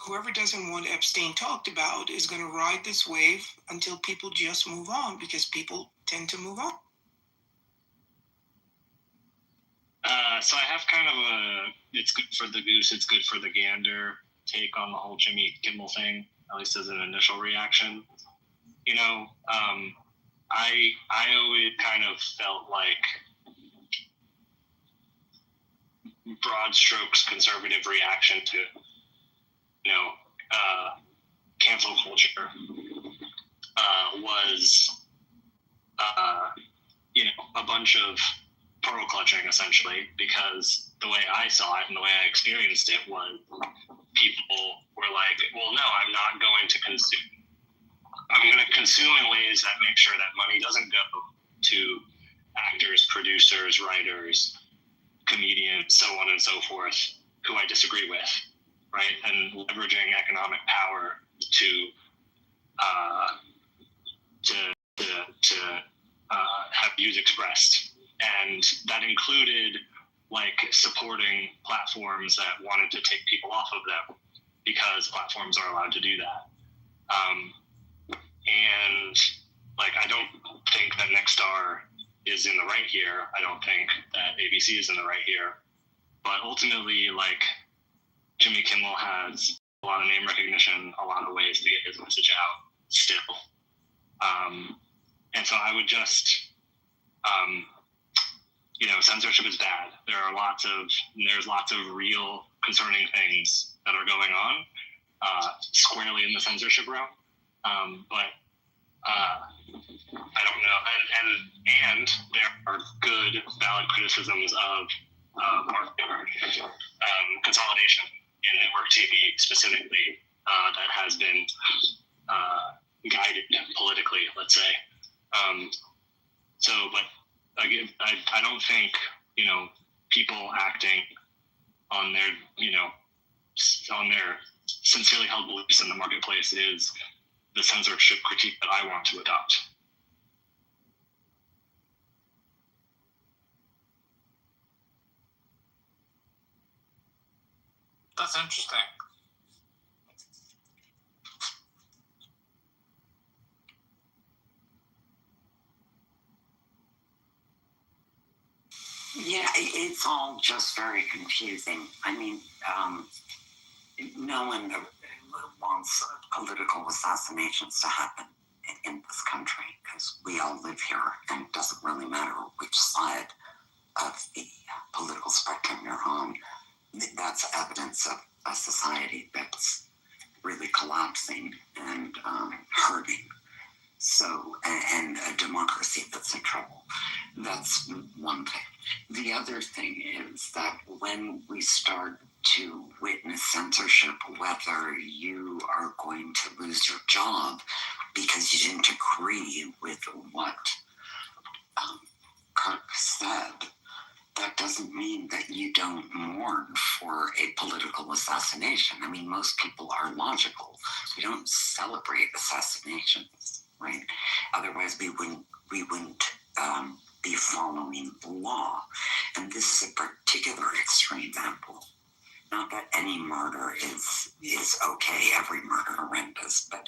whoever doesn't want Epstein talked about is going to ride this wave until people just move on, because people tend to move on. So I have kind of it's good for the goose, it's good for the gander take on the whole Jimmy Kimmel thing, at least as an initial reaction. I always kind of felt like broad strokes conservative reaction to, cancel culture was, a bunch of pearl clutching, essentially, because the way I saw it and the way I experienced it was people were like, well, no, I'm not going to consume. I'm going to consume in ways that make sure that money doesn't go to actors, producers, writers, comedians, so on and so forth, who I disagree with, right? And leveraging economic power to have views expressed. And that included supporting platforms that wanted to take people off of them, because platforms are allowed to do that. And I don't think that Nexstar is in the right here. I don't think that ABC is in the right here. But ultimately, Jimmy Kimmel has a lot of name recognition, a lot of ways to get his message out still. And so I would just, censorship is bad. There's lots of real concerning things that are going on squarely in the censorship realm. But I don't know. And there are good, valid criticisms of consolidation in network TV specifically that has been guided politically, let's say. But again, I don't think, people acting on their, on their sincerely held beliefs in the marketplace is the censorship critique that I want to adopt. That's interesting. Yeah, it's all just very confusing. I mean, no one wants political assassinations to happen in this country, because we all live here, and it doesn't really matter which side of the political spectrum you're on. That's evidence of a society that's really collapsing and hurting. So, and a democracy that's in trouble. That's one thing. The other thing is that when we start to witness censorship, whether you are going to lose your job because you didn't agree with what Kirk said, that doesn't mean that you don't mourn for a political assassination. I mean, most people are logical. We don't celebrate assassinations, right? Otherwise, we wouldn't be following the law. And this is a particular extreme example Not that any murder is okay, every murder horrendous, but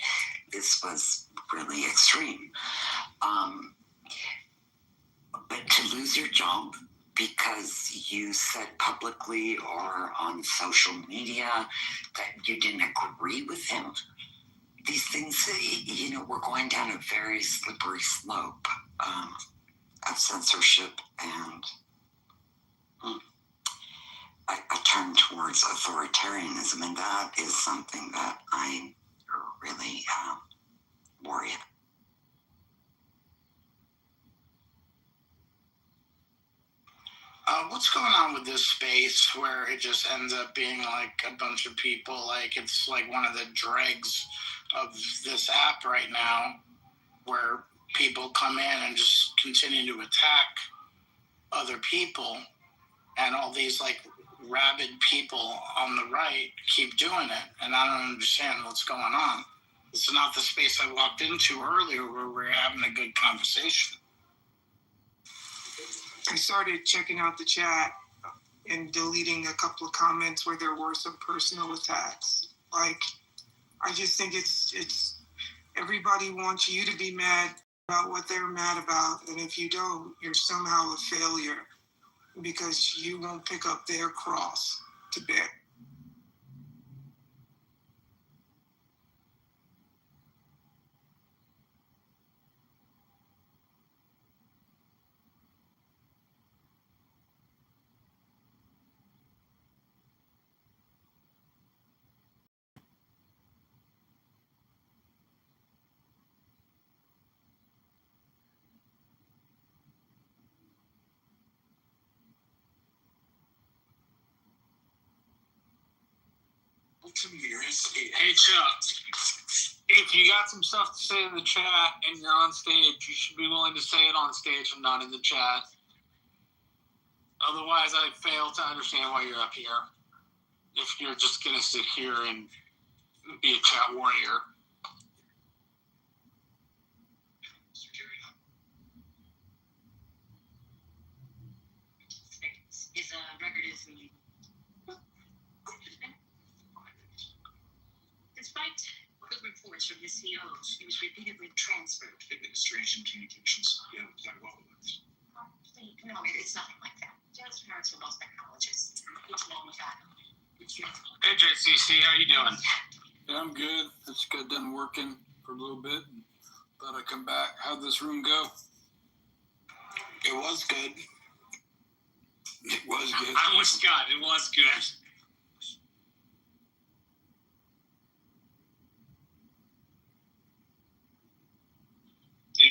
this was really extreme. But to lose your job because you said publicly or on social media that you didn't agree with him, these things, we're going down a very slippery slope of censorship, and a turn towards authoritarianism, and that is something that I really worry about. What's going on with this space where it just ends up being like a bunch of people, like it's like one of the dregs of this app right now, where people come in and just continue to attack other people, and all these like rabid people on the right keep doing it, and I don't understand what's going on. It's not the space I walked into earlier where we're having a good conversation. I started checking out the chat and deleting a couple of comments where there were some personal attacks. Like, I just think it's everybody wants you to be mad about what they're mad about, and if you don't, you're somehow a failure because you won't pick up their cross to bear. Hey Chuck, if you got some stuff to say in the chat and you're on stage, you should be willing to say it on stage and not in the chat. Otherwise, I fail to understand why you're up here. If you're just gonna sit here and be a chat warrior. His record is despite good reports from his CEOs, he was repeatedly transferred. Administration communications. Yeah, no, it's nothing like that. Jazz parents are both psychologists. What's wrong with that? Hey JCC, how you doing? Yeah, I'm good. I just got done working for a little bit and thought I'd come back. How'd this room go? It was good. It was good. I'm with Scott. It was good.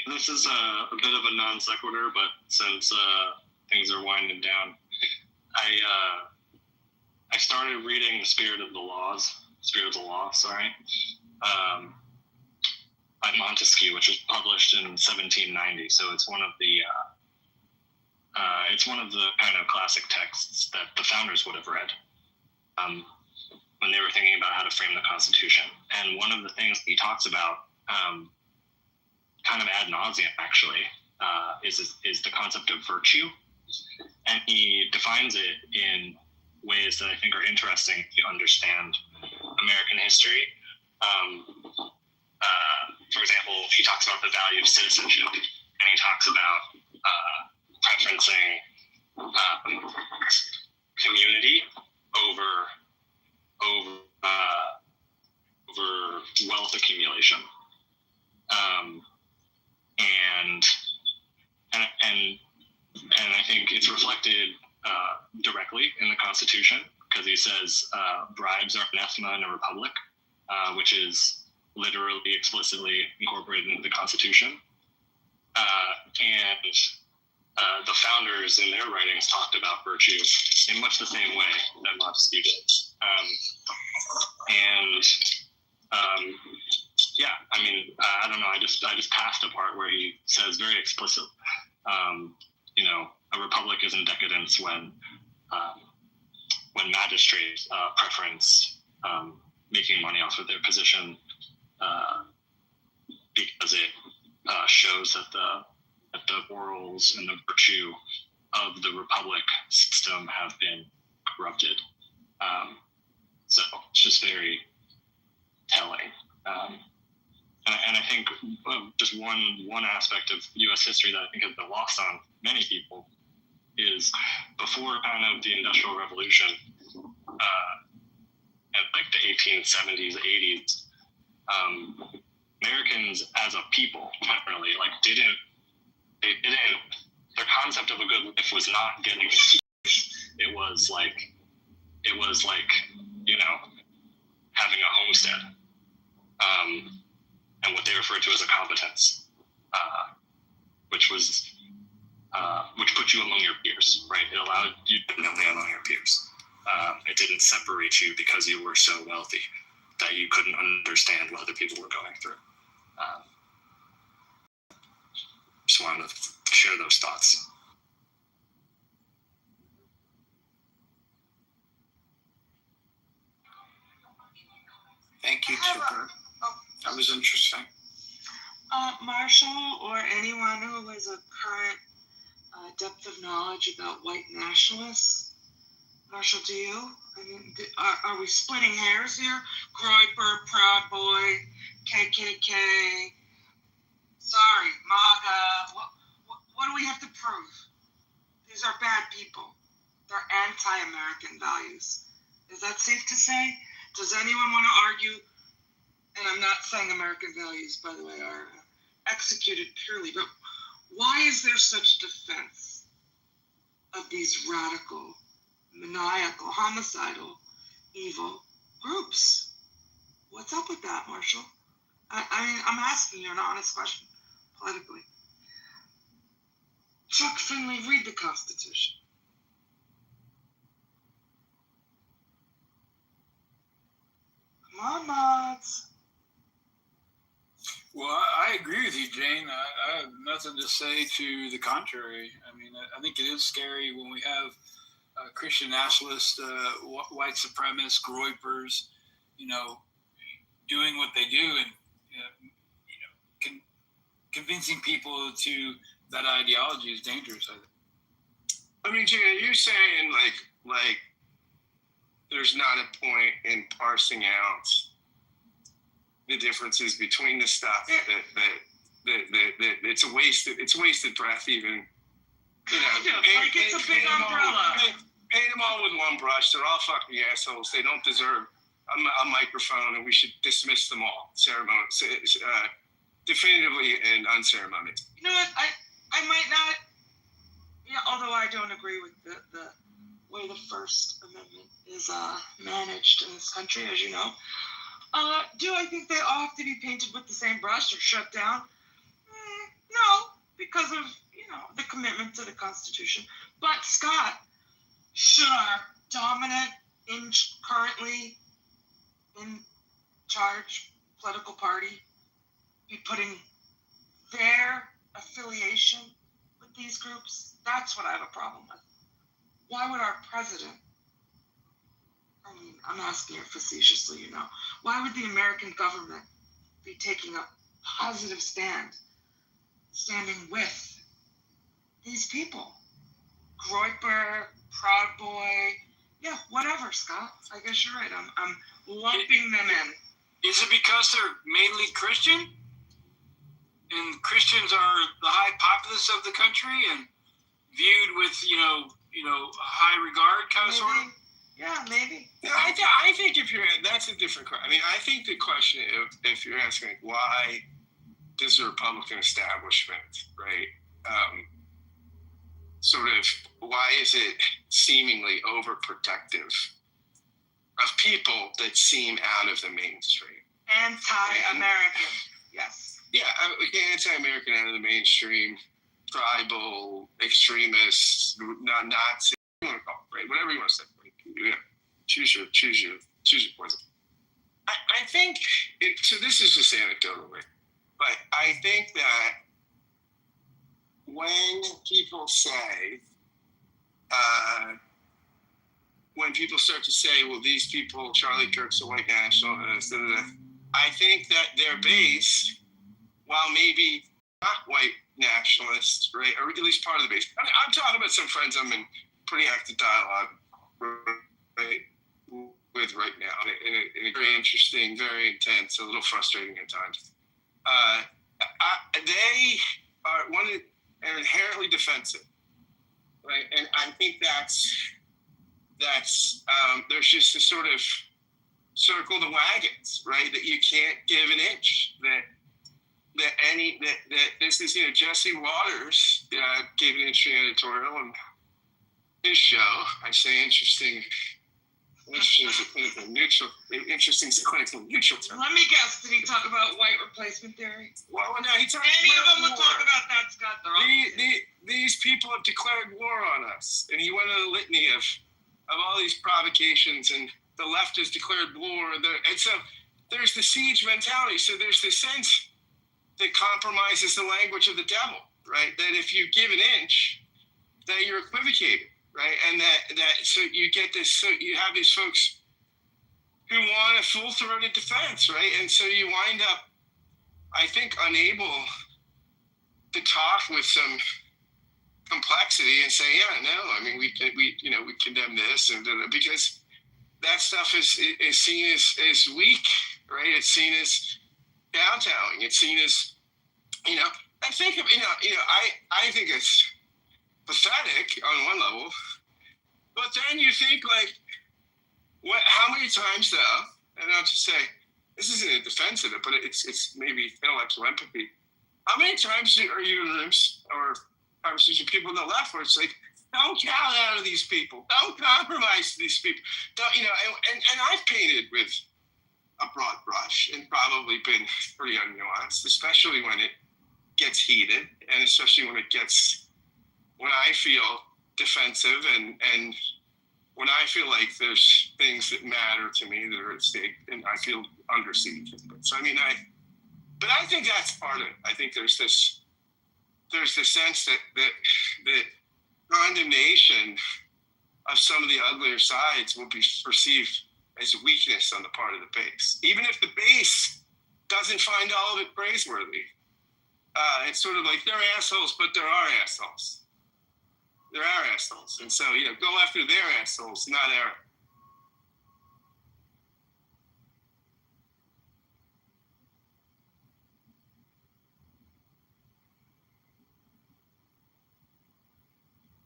This is a bit of a non sequitur, but since things are winding down, I started reading The Spirit of the Law, by Montesquieu, which was published in 1790. So it's one of the kind of classic texts that the founders would have read when they were thinking about how to frame the Constitution. And one of the things he talks about, kind of ad nauseum actually, is the concept of virtue, and he defines it in ways that I think are interesting if you understand American history. For example, he talks about the value of citizenship, and he talks about preferencing community over wealth accumulation, and I think it's reflected directly in the Constitution, because he says bribes are anathema in a republic, which is literally explicitly incorporated into the Constitution. And the founders in their writings talked about virtue in much the same way that Montesquieu did. I don't know. I just passed a part where he says very explicit, a republic is in decadence when magistrates preference making money off of their position because it shows that the morals and the virtue of the republic system have been corrupted. So it's just very telling. And I think just one aspect of U.S. history that I think has been lost on many people is before kind of the Industrial Revolution, at like the 1870s, 80s, Americans as a people generally their concept of a good life was not getting it was like having a homestead, and what they refer to as a competence, which put you among your peers, right? It allowed you to be among your peers. It didn't separate you because you were so wealthy that you couldn't understand what other people were going through. Just wanted to share those thoughts. Thank you, Chipper. That was interesting. Marshall or anyone who has a current depth of knowledge about white nationalists. Marshall, do you? I mean, are we splitting hairs here? Groyper, Proud Boy, KKK. Sorry, MAGA. What do we have to prove? These are bad people. They're anti-American values. Is that safe to say? Does anyone want to argue? And I'm not saying American values, by the way, are executed purely, but why is there such defense of these radical, maniacal, homicidal, evil groups? What's up with that, Marshall? I'm asking you an honest question, politically. Chuck Finley, read the Constitution. Come on, mods. Well, I agree with you, Jane. I have nothing to say to the contrary. I mean, I think it is scary when we have Christian nationalists, white supremacists, groypers, doing what they do and, convincing people to that ideology is dangerous, I think. I mean, Jane, you're saying like there's not a point in parsing out the differences between the stuff that it's a wasted breath even. It's a big umbrella. Paint them all with one brush. They're all fucking assholes. They don't deserve a microphone, and we should dismiss them all definitively and unceremonious. You know what? I might not. Although I don't agree with the way the First Amendment is managed in this country, as you know. Do I think they all have to be painted with the same brush or shut down? No, because of, the commitment to the Constitution. But, Scott, should our dominant, currently in charge political party be putting their affiliation with these groups? That's what I have a problem with. Why would our president, I'm asking it facetiously, why would the American government be taking a positive standing with these people? Groyper, Proud Boy, whatever, Scott. I guess you're right. I'm lumping them in. Is it because they're mainly Christian? And Christians are the high populace of the country and viewed with, high regard, kind of maybe. sort of? Yeah, maybe. I think that's a different question. I mean, I think the question, if you're asking, why does the Republican establishment, right, why is it seemingly overprotective of people that seem out of the mainstream? Anti-American, yes. Yeah, anti-American, out of the mainstream, tribal, extremists, Nazi, whatever you want to say. Choose your poison. I think so. This is just anecdotally, but I think that when people start to say, well, these people, Charlie Kirk's a white nationalist, I think that their base, while maybe not white nationalists, right, or at least part of the base. I'm talking about some friends I'm in pretty active dialogue, right, with right now, and very interesting, very intense, a little frustrating at times. They are inherently defensive, right? And I think that's there's just a sort of circle the wagons, right? That you can't give an inch. That this is, Jesse Waters gave an interesting editorial on his show. I say interesting. Interesting is a clinical neutral. Interesting is a clinical neutral term. Let me guess. Did he talk about white replacement theory? Well, no, he talked. Any of them would talk about that, Scott. These people have declared war on us, and he went on a litany of all these provocations, and the left has declared war, and so there's the siege mentality. So there's this sense that compromises the language of the devil, right? That if you give an inch, that you're equivocated, right? And that so you get this, so you have these folks who want a full-throated defense, right? And so you wind up, I think, unable to talk with some complexity and say, yeah, no, I mean, we condemn this, and because that stuff is seen as weak, right? It's seen as kowtowing. It's seen as, I think, I think it's pathetic on one level, but then you think, like, how many times though, and I'll just say, this isn't a defense of it, but it's maybe intellectual empathy. How many times are you in rooms or conversations with people on the left where it's like, don't count out of these people, don't compromise these people, don't, and I've painted with a broad brush and probably been pretty unnuanced, especially when it gets heated, and especially when I feel defensive and when I feel like there's things that matter to me that are at stake, and I feel under siege. So but I think that's part of it. I think there's this sense that condemnation of some of the uglier sides will be perceived as weakness on the part of the base, even if the base doesn't find all of it praiseworthy. It's sort of like they're assholes, but there are assholes. There are assholes, and so go after their assholes, not our.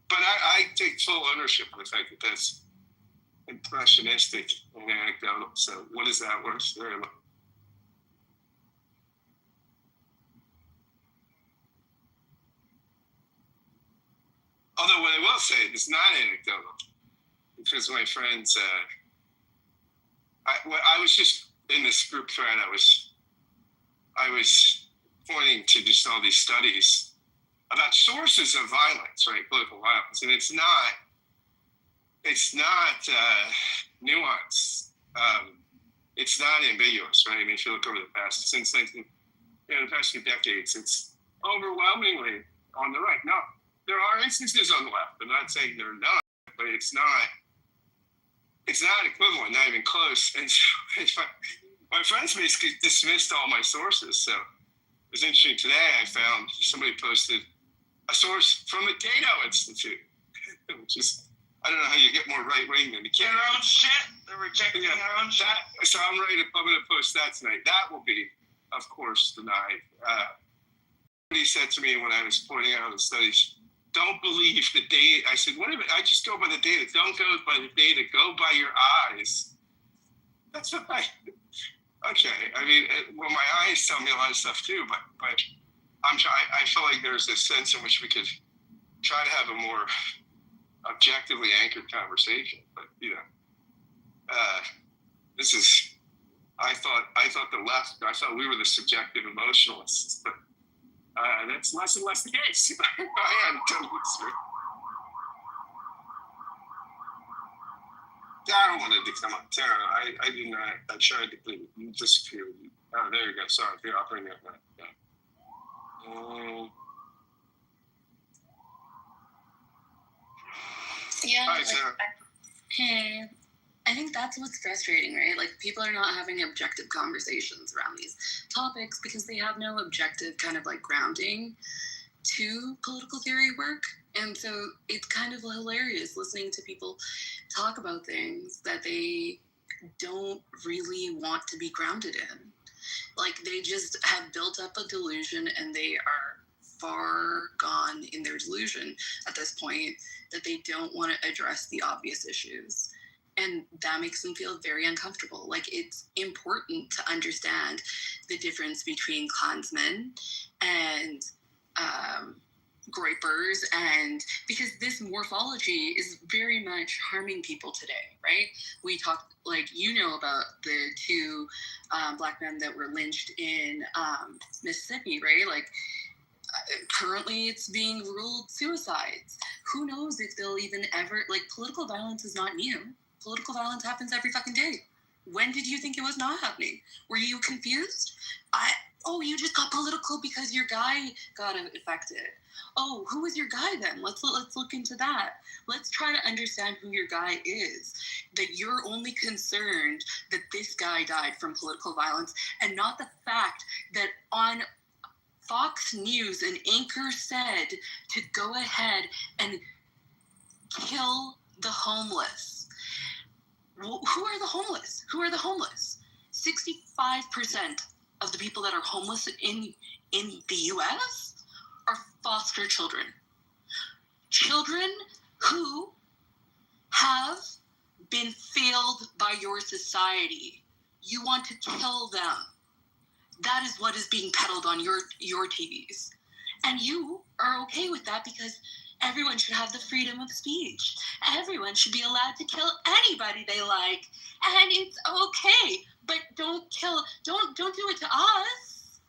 But I take full ownership of the fact that that's impressionistic and anecdotal. So what is that worth? Very low. Although what I will say is not anecdotal, because my friends, I was just in this group thread. I was pointing to just all these studies about sources of violence, right? Political violence, and it's not nuanced. It's not ambiguous, right? I mean, if you look over the past, the past few decades, it's overwhelmingly on the right. No, there are instances on the left. I'm not saying they're not, but it's not equivalent, not even close. And so my friends basically dismissed all my sources. So it was interesting. Today I found somebody posted a source from the Cato Institute, which is, I don't know how you get more right-wing than the Cato. Their own shit. They're rejecting their own shit. So I'm going to post that tonight. That will be, of course, denied. He said to me when I was pointing out the studies, don't believe the data. I said, what if I just go by the data? Don't go by the data. Go by your eyes. That's what okay. I mean, well, my eyes tell me a lot of stuff too, but I feel like there's this sense in which we could try to have a more objectively anchored conversation. But this is. I thought the left. I thought we were the subjective emotionalists, but that's less and less the case. I am totally sorry. Tara wanted to come up. Tara, I did not. I tried to disappear. Oh, there you go. Sorry, you're operating that. Yeah. Yeah. Hi, Sarah. Hey. I think that's what's frustrating, right? Like, people are not having objective conversations around these topics because they have no objective kind of like grounding to political theory work. And so it's kind of hilarious listening to people talk about things that they don't really want to be grounded in. Like, they just have built up a delusion, and they are far gone in their delusion at this point that they don't want to address the obvious issues. And that makes them feel very uncomfortable. Like, it's important to understand the difference between Klansmen and groypers, and because this morphology is very much harming people today, right? We talked, like, about the two black men that were lynched in Mississippi, right? Like, currently it's being ruled suicides. Who knows if they'll even ever, like, political violence is not new. Political violence happens every fucking day. When did you think it was not happening? Were you confused? Oh, you just got political because your guy got affected. Oh, who was your guy then? Let's look into that. Let's try to understand who your guy is. That you're only concerned that this guy died from political violence, and not the fact that on Fox News an anchor said to go ahead and kill the homeless. Well, who are the homeless? Who are the homeless? 65% of the people that are homeless in the U.S. are foster children. Children who have been failed by your society. You want to kill them. That is what is being peddled on your TVs. And you are okay with that because everyone should have the freedom of speech. Everyone should be allowed to kill anybody they like. And it's okay. But don't do it to us.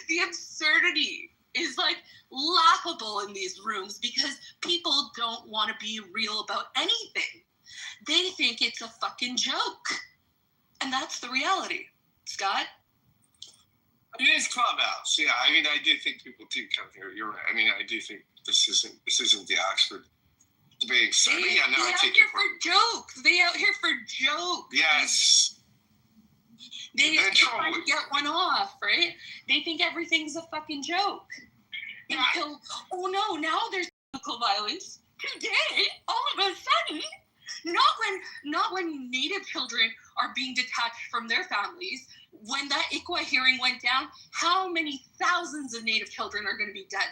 The absurdity is like laughable in these rooms because people don't want to be real about anything. They think it's a fucking joke. And that's the reality. Scott? It is Clubhouse. Yeah, I mean, I do think people do come here. You're right. I mean, I do think this isn't the Oxford debate. So, They out here for jokes. They out here for jokes. Yes. They try to get one off, right? They think everything's a fucking joke. Until, oh no, now there's political violence. Today, all of a sudden, not when Native children are being detached from their families. When that ICWA hearing went down, how many thousands of Native children are going to be dead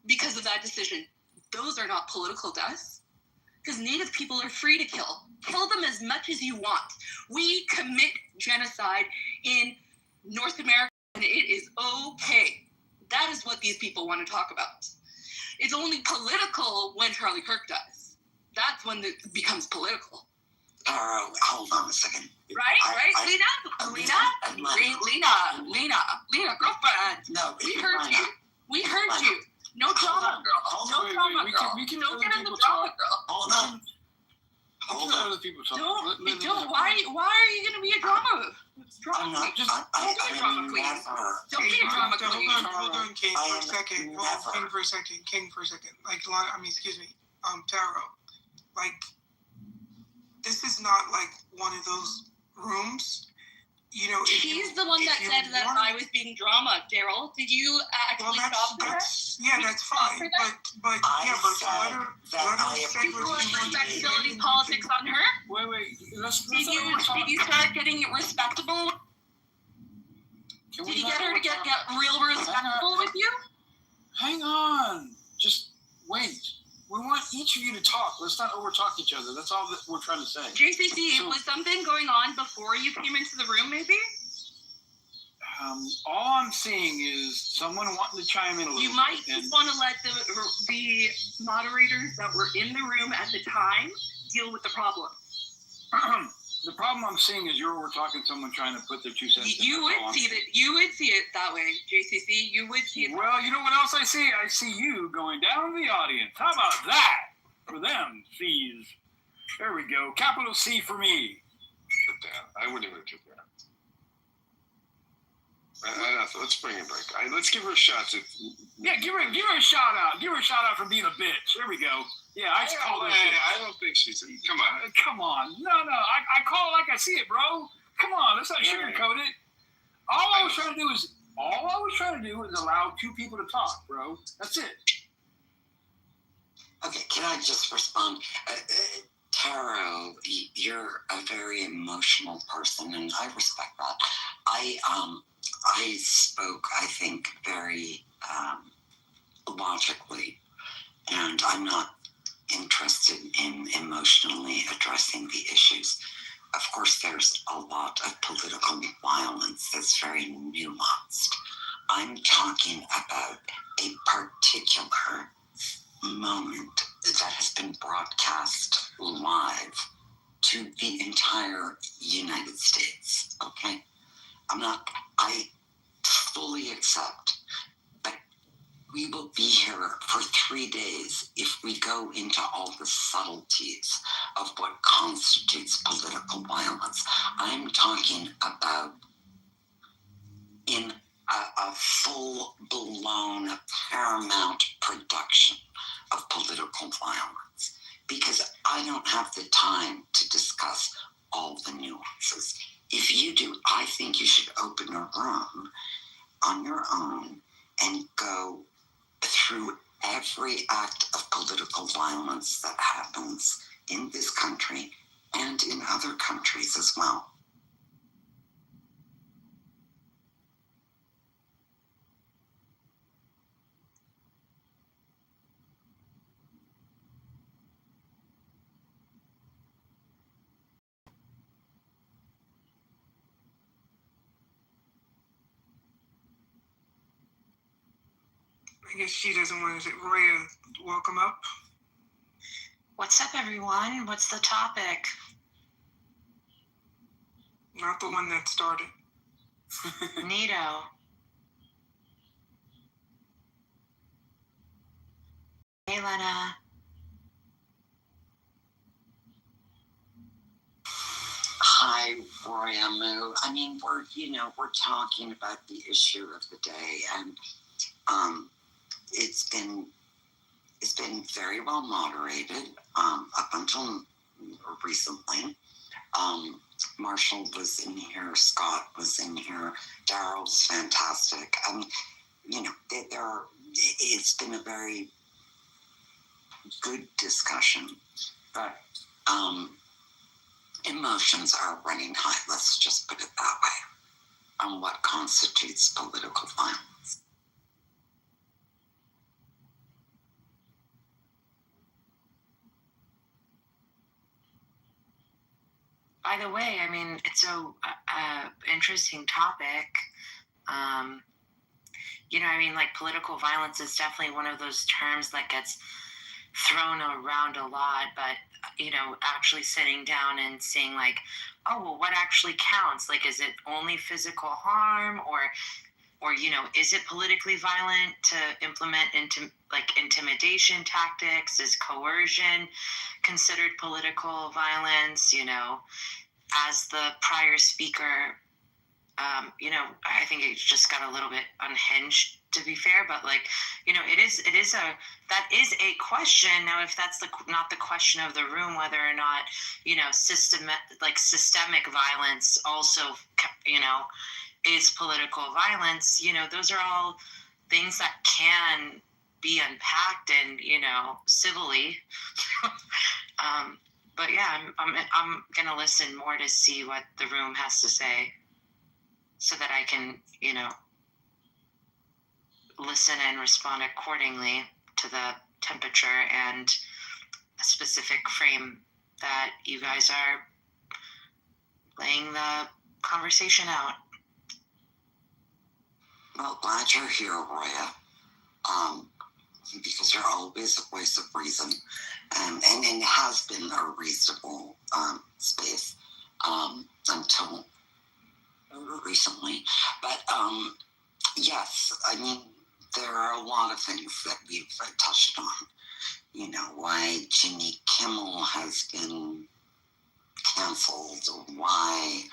because of that decision? Those are not political deaths. Because Native people are free to kill. Kill them as much as you want. We commit genocide in North America, and it is okay. That is what these people want to talk about. It's only political when Charlie Kirk dies. That's when it becomes political. Hold on a second. Right? Lena, girlfriend. No, we heard you. We heard you. No drama, girl. No drama, girl. We can Don't let get other in the people drama, talk. girl. Hold on. Hold on. Other people talk. Don't. Why are you gonna be a drama? I'm not. Don't be a drama queen. Don't be a drama queen. Hold on, King, for a second. King, for a second. Like, excuse me. Taro. Like, this is not like one of those rooms. She's the one that said that I was being drama, Daryl. Did you actually stop her? Yeah, that's fine. But let her say what she wants. Respectability politics on her? Wait. Did you start getting respectable? Did you get her to get real respectable with you? Hang on. Just wait. We want each of you to talk. Let's not over-talk each other. That's all that we're trying to say. JCC, was something going on before you came into the room, maybe? All I'm seeing is someone wanting to chime in a little bit. You might just want to let the moderators that were in the room at the time deal with the problem. The problem I'm seeing is you're over-talking someone trying to put their 2 cents in. You would see it that way, JCC. You would see it. Well, you know what else I see? I see you going down in the audience. How about that? For them, C's. There we go. Capital C for me. Sit down. I wouldn't even do that. Let's bring it back. Let's give her a shot. Yeah, give her a shout out. Give her a shout out for being a bitch. There we go. Yeah, I call her. I don't think she's. Come on. Come on. No. I call it like I see it, bro. Come on. Let's not sugarcoat it. All I was trying to do is allow 2 people to talk, bro. That's it. Okay, can I just respond? Taro, you're a very emotional person, and I respect that. I spoke, I think, very logically, and I'm not interested in emotionally addressing the issues. Of course, there's a lot of political violence that's very nuanced. I'm talking about a particular moment that has been broadcast live to the entire United States, okay? I fully accept, but we will be here for 3 days if we go into all the subtleties of what constitutes political violence. I'm talking about in a full-blown paramount production of political violence, because I don't have the time to discuss all the nuances. If you do, I think you should open a room on your own and go through every act of political violence that happens in this country and in other countries as well. I guess she doesn't want to say, Roya, welcome up. What's up, everyone? What's the topic? Not the one that started. Nito. Hey, Lena. Hi, Roya Moo. I mean, we're talking about the issue of the day, and it's been very well moderated up until recently. Marshall was in here, Scott was in here, Daryl's fantastic. I mean, it's been a very good discussion, but emotions are running high, let's just put it that way, on what constitutes political violence. By the way, I mean, it's a interesting topic. I mean, like, political violence is definitely one of those terms that gets thrown around a lot, but, actually sitting down and seeing, like, oh, well, what actually counts? Like, is it only physical harm, or is it politically violent to implement intimidation tactics? Is coercion considered political violence? As the prior speaker, I think it just got a little bit unhinged, to be fair, but that is a question. Now, if that's not the question of the room, whether or not, systemic violence also, is political violence, those are all things that can be unpacked and, civilly. But yeah, I'm gonna listen more to see what the room has to say, so that I can, listen and respond accordingly to the temperature and specific frame that you guys are laying the conversation out. Well, glad you're here, Roya. Because you're always a voice of reason, and it has been a reasonable space until recently. But yes, I mean, there are a lot of things that we've touched on. Why Jimmy Kimmel has been canceled, why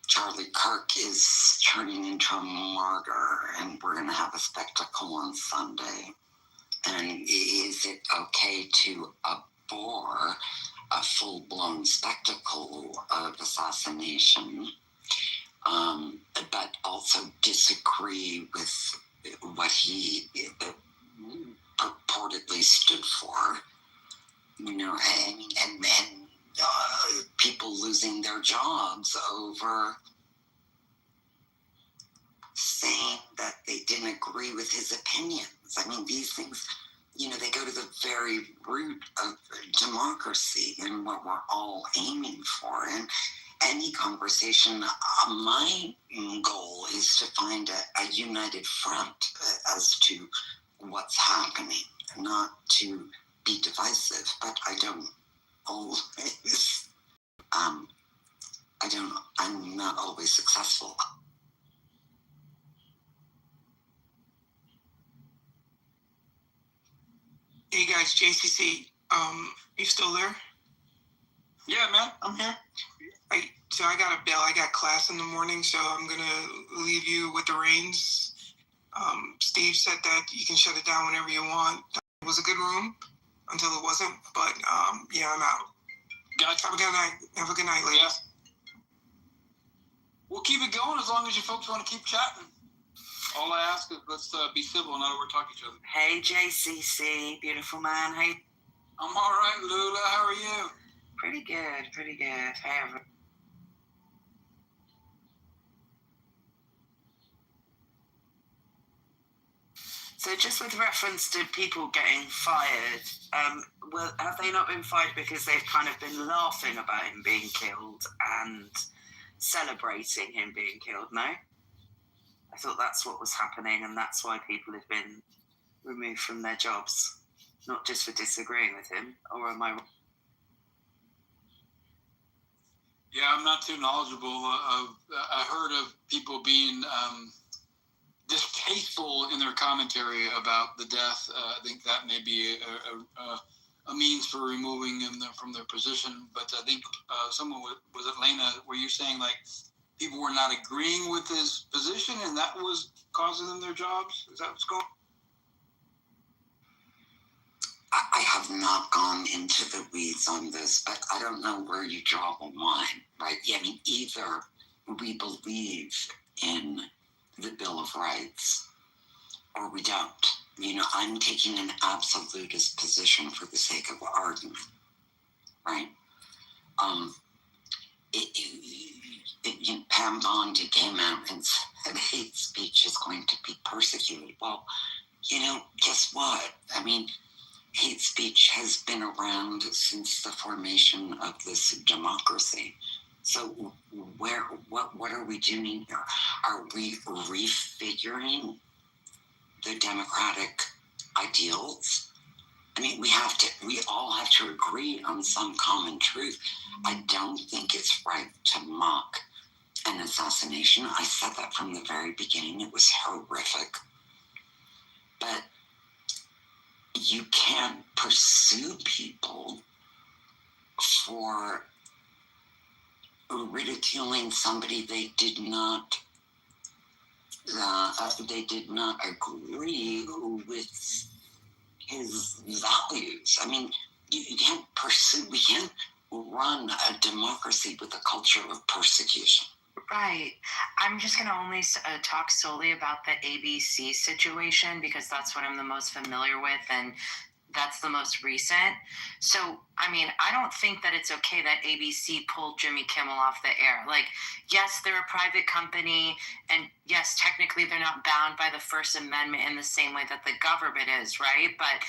Charlie Kirk is turning into a martyr, and we're going to have a spectacle on Sunday. And is it okay to abhor a full-blown spectacle of assassination, but also disagree with what he purportedly stood for? you know, and people losing their jobs over saying that they didn't agree with his opinions. I mean, these things, you know, they go to the very root of democracy and what we're all aiming for. And any conversation, my goal is to find a united front as to what's happening, not to be divisive, but I don't always, I'm not always successful. Hey guys, JCC, you still there? Yeah, man, I'm here. So I got a bill. I got class in the morning, so I'm gonna leave you with the reins. Steve said that you can shut it down whenever you want. It was a good room until it wasn't, but yeah, I'm out. Gotcha. Have a good night. Have a good night, ladies. Yeah. We'll keep it going as long as you folks want to keep chatting. All I ask is let's be civil and not overtalk each other. Hey, JCC, beautiful man. Hey. I'm all right, Lula. How are you? Pretty good, pretty good. Hey, everyone. So just with reference to people getting fired, have they not been fired because they've kind of been laughing about him being killed and celebrating him being killed? No? I thought that's what was happening, and that's why people have been removed from their jobs, not just for disagreeing with him. Or am I wrong? Yeah, I'm not too knowledgeable. I heard of people being distasteful in their commentary about the death. I think that may be a means for removing them from their position. But I think someone was it Lena? Were you saying like people were not agreeing with his position, and that was causing them their jobs? Is that what's going on? I have not gone into the weeds on this, but I don't know where you draw the line, right? I mean, either we believe in the Bill of Rights or we don't. You know, I'm taking an absolutist position for the sake of argument, right? Pam Bondi came out and said hate speech is going to be persecuted. Well, you know, guess what? I mean, hate speech has been around since the formation of this democracy. So what are we doing here? Are we refiguring the democratic ideals? I mean, we all have to agree on some common truth. I don't think it's right to mock an assassination. I said that from the very beginning. It was horrific. But you can't pursue people for ridiculing somebody they did not agree with his values. I mean, you can't we can't run a democracy with a culture of persecution. Right. I'm just going to only talk solely about the ABC situation because that's what I'm the most familiar with and that's the most recent. So, I mean, I don't think that it's okay that ABC pulled Jimmy Kimmel off the air. Like, yes, they're a private company, and yes, technically they're not bound by the First Amendment in the same way that the government is, right? But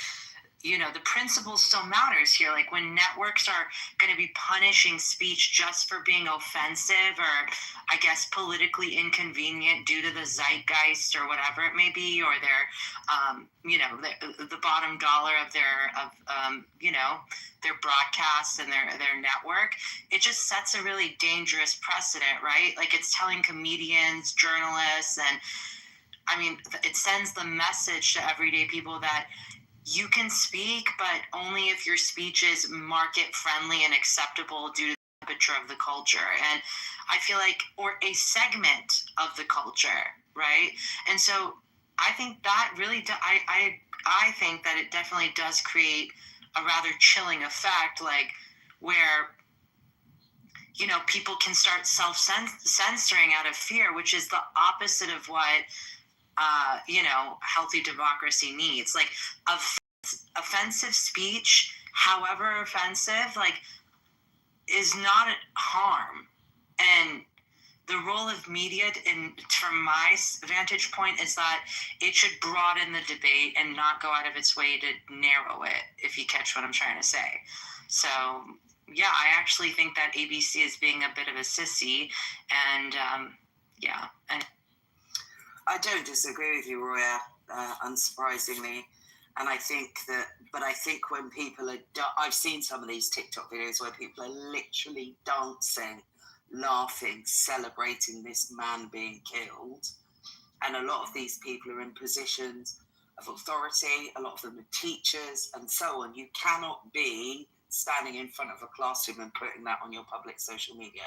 you know, the principle still matters here. Like when networks are going to be punishing speech just for being offensive or I guess politically inconvenient due to the zeitgeist or whatever it may be, or their, you know, the bottom dollar of their, you know, their broadcast and their network, it just sets a really dangerous precedent, right? Like it's telling comedians, journalists, and I mean, it sends the message to everyday people that you can speak, but only if your speech is market friendly and acceptable due to the temperature of the culture. And I feel like, or a segment of the culture, right? And so I think that really, I think that it definitely does create a rather chilling effect, like where, you know, people can start self-censoring out of fear, which is the opposite of what, you know, healthy democracy needs. Like offensive speech however offensive, like, is not harm. And the role of media, from my vantage point, is that it should broaden the debate and not go out of its way to narrow it, if you catch what I'm trying to say. So, yeah, I actually think that ABC is being a bit of a sissy, and and I don't disagree with you, Roya, unsurprisingly. And I think when people are, I've seen some of these TikTok videos where people are literally dancing, laughing, celebrating this man being killed. And a lot of these people are in positions of authority, a lot of them are teachers and so on. You cannot be standing in front of a classroom and putting that on your public social media.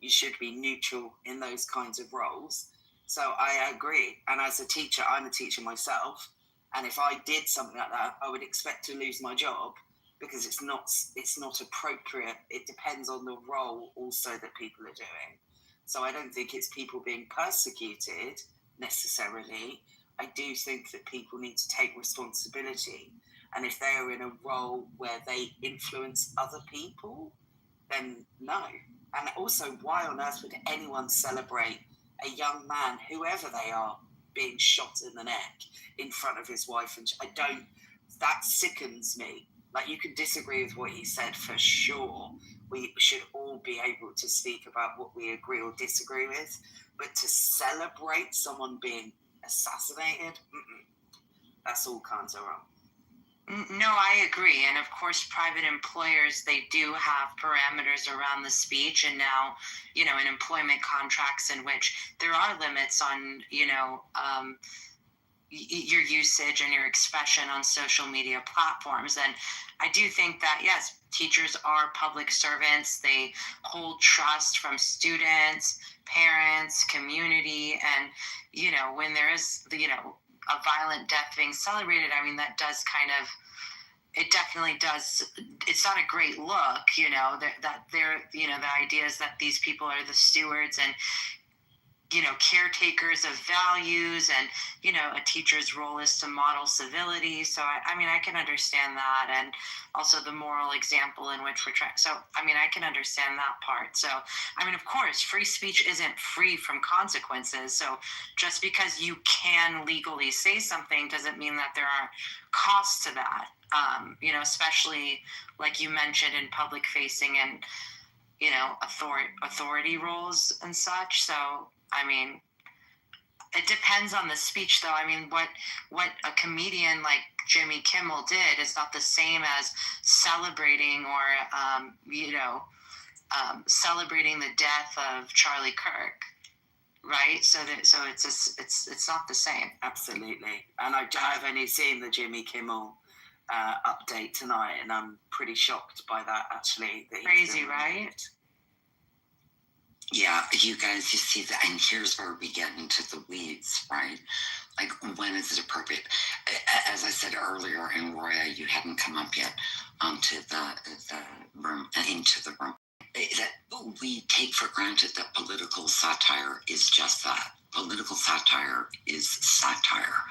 You should be neutral in those kinds of roles. So I agree. And as a teacher, I'm a teacher myself. And if I did something like that, I would expect to lose my job, because it's not appropriate. It depends on the role also that people are doing. So I don't think it's people being persecuted necessarily. I do think that people need to take responsibility. And if they are in a role where they influence other people, then no. And also, why on earth would anyone celebrate a young man, whoever they are, being shot in the neck in front of his wife? And that sickens me. Like, you can disagree with what he said for sure. We should all be able to speak about what we agree or disagree with. But to celebrate someone being assassinated, that's all kinds of wrong. No, I agree. And of course, private employers, they do have parameters around the speech. And now, in employment contracts in which there are limits on, your usage and your expression on social media platforms. And I do think that, yes, teachers are public servants. They hold trust from students, parents, community. And, when there is, a violent death being celebrated, I mean, that does it definitely does. It's not a great look, that they're, the idea is that these people are the stewards and, caretakers of values, and, a teacher's role is to model civility. So, I can understand that. And also the moral example in which we're trying. So, I can understand that part. So, of course, free speech isn't free from consequences. So just because you can legally say something doesn't mean that there aren't costs to that, especially like you mentioned in public facing and, authority roles and such. So, it depends on the speech, though. What a comedian like Jimmy Kimmel did is not the same as celebrating or, celebrating the death of Charlie Kirk, right? So it's not the same. Absolutely. And I've only seen the Jimmy Kimmel update tonight, and I'm pretty shocked by that, actually. Crazy, right? Yeah, you guys, you see that, and here's where we get into the weeds, right? Like, when is it appropriate? As I said earlier, and Roya, you hadn't come up yet onto the room, into the room, that we take for granted that political satire is just that. Political satire is satire.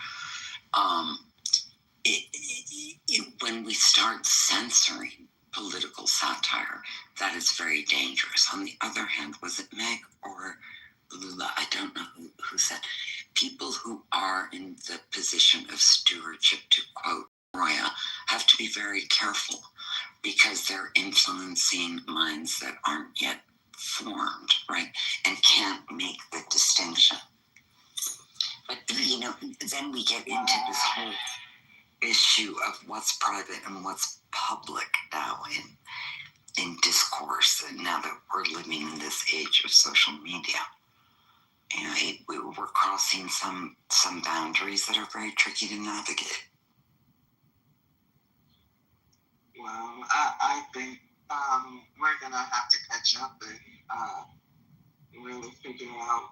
When we start censoring political satire, that is very dangerous. On the other hand, was it Meg or Lula? I don't know who said, people who are in the position of stewardship, to quote Roya, have to be very careful, because they're influencing minds that aren't yet formed, right? And can't make the distinction. But, then we get into this whole issue of what's private and what's public now in discourse, and now that we're living in this age of social media. We're crossing some boundaries that are very tricky to navigate. Well, I think we're going to have to catch up and really figure out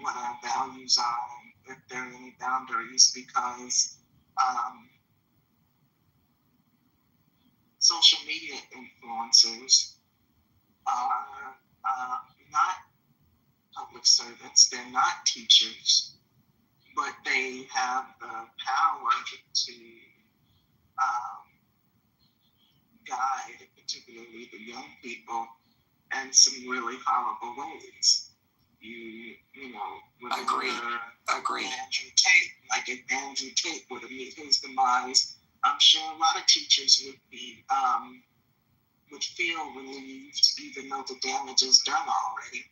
what our values are, if there are any boundaries, because social media influencers are not public servants, they're not teachers, but they have the power to guide, particularly the young people, in some really horrible ways. You know, Agree. Andrew Tate. Like if Andrew Tate were to meet his demise, I'm sure a lot of teachers would feel relieved, even though the damage is done already,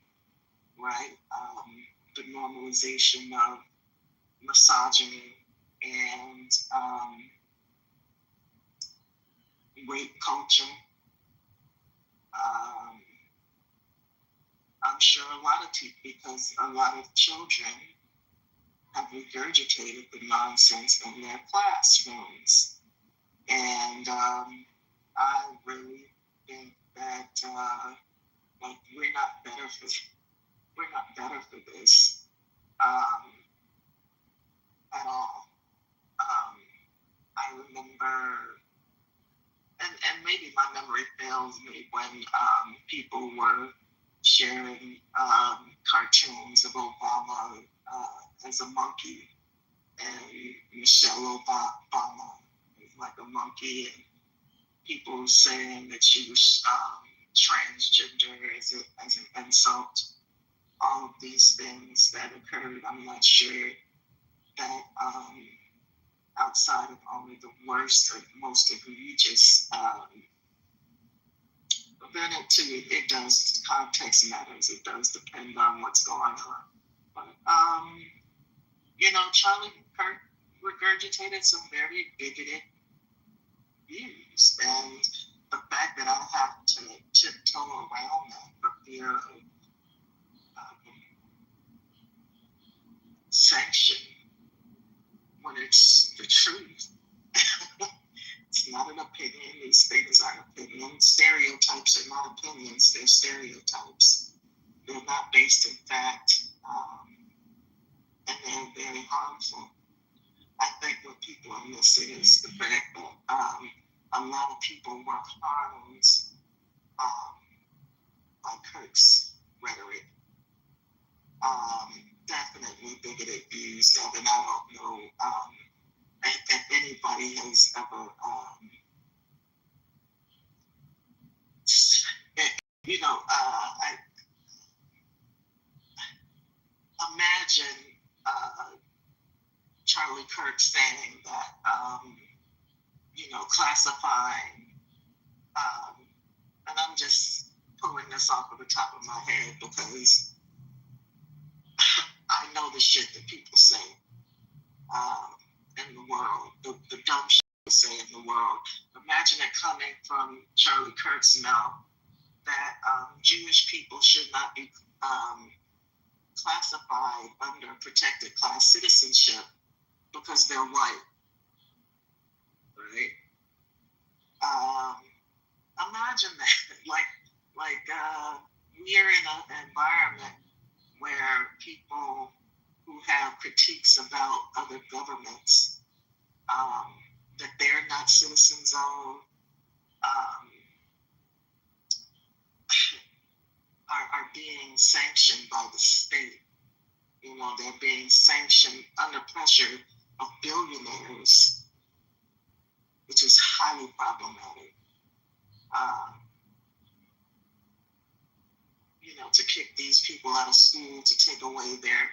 right? The normalization of misogyny and rape culture. I'm sure a lot of because a lot of children have regurgitated the nonsense in their classrooms. And I really think that like we're not better for this at all. I remember, and maybe my memory fails me, when people were sharing cartoons of Obama as a monkey, and Michelle Obama is like a monkey, and people saying that she was transgender as an insult. All of these things that occurred, I'm not sure that outside of only the worst or most egregious then it does, context matters. It does depend on what's going on. But, Charlie Kirk regurgitated some very bigoted views. And the fact that I have to tiptoe around that for fear of sanction when it's the truth. It's not an opinion. These things aren't opinions. Stereotypes are not opinions. They're stereotypes. They're not based in fact, and they're very harmful. I think what people are missing is the fact that a lot of people were harmed by Kirk's rhetoric. Definitely bigoted views, and I don't know if anybody has ever, I imagine Charlie Kirk saying that, classifying, and I'm just pulling this off of the top of my head because I know the shit that people say in the world, the dumb shit they say in the world. Imagine it coming from Charlie Kirk's mouth that Jewish people should not be classified under protected class citizenship because they're white, right? Imagine that, we're in an environment where people who have critiques about other governments that they're not citizens of are being sanctioned by the state. They're being sanctioned under pressure of billionaires, which is highly problematic. To kick these people out of school, to take away their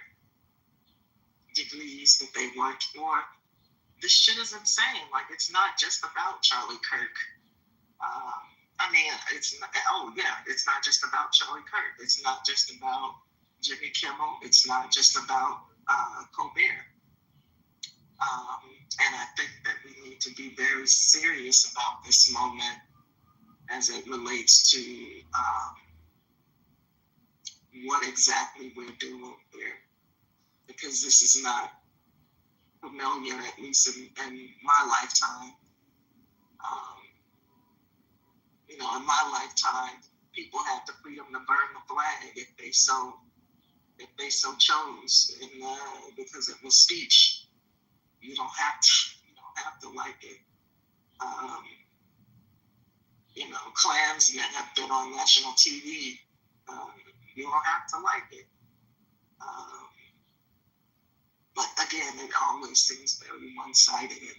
degrees that they worked for. This shit is insane. Like, it's not just about Charlie Kirk. It's not just about Charlie Kirk. It's not just about Jimmy Kimmel. It's not just about Colbert. And I think that we need to be very serious about this moment as it relates to what exactly we're doing here. Because this is not familiar, at least in my lifetime. In my lifetime, people had the freedom to burn the flag if they so chose, and because it was speech. You don't have to like it. Klansmen have been on national TV. You don't have to like it. But again, it always seems very one-sided.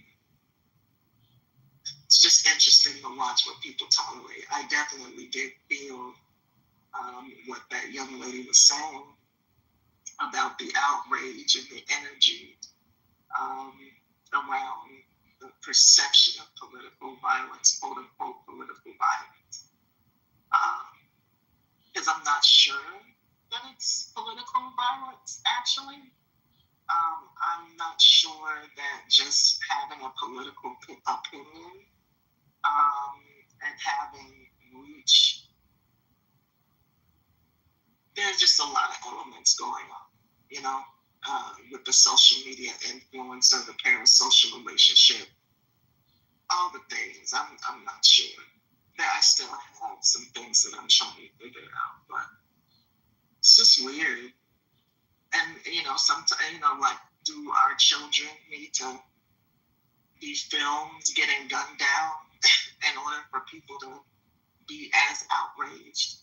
It's it's just interesting to watch what people tolerate. I definitely did feel what that young lady was saying about the outrage and the energy around the perception of political violence, quote unquote political violence. Because I'm not sure that it's political violence, actually. I'm not sure that just having a political opinion and having reach, there's just a lot of elements going on, you know, with the social media influence or the parasocial relationship, all the things. I'm not sure. That I still have some things that I'm trying to figure out, but it's just weird. And, you know, sometimes, you know, like, do our children need to be filmed getting gunned down in order for people to be as outraged?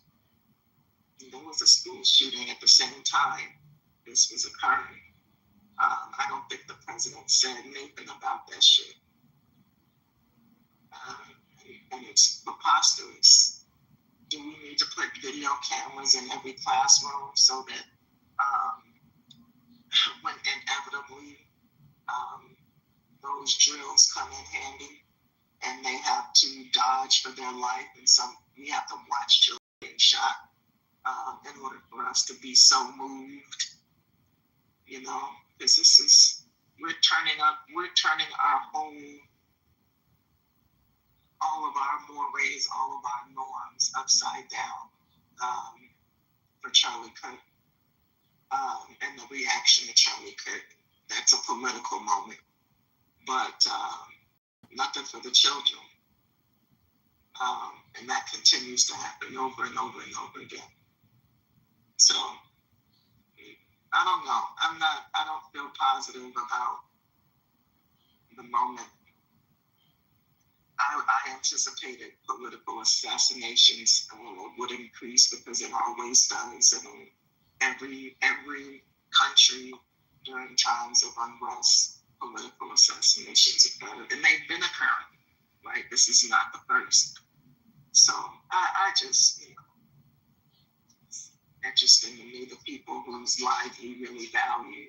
There was a school shooting at the same time this was occurring. I don't think the president said anything about that shit. And it's preposterous. Do we need to put video cameras in every classroom so that when inevitably those drills come in handy and they have to dodge for their life, and we have to watch children getting shot in order for us to be so moved, you know, because we're turning our whole, all of our mores, all of our norms upside down for Charlie Kirk and the reaction to Charlie Kirk. That's a political moment, but nothing for the children. And that continues to happen over and over and over again. So, I don't know. I don't feel positive about the moment. I anticipated political assassinations would increase because it always does. And every country during times of unrest, political assassinations occur. And they've been occurring, right? This is not the first. So I just, you know, it's interesting to me, the people whose lives we really value.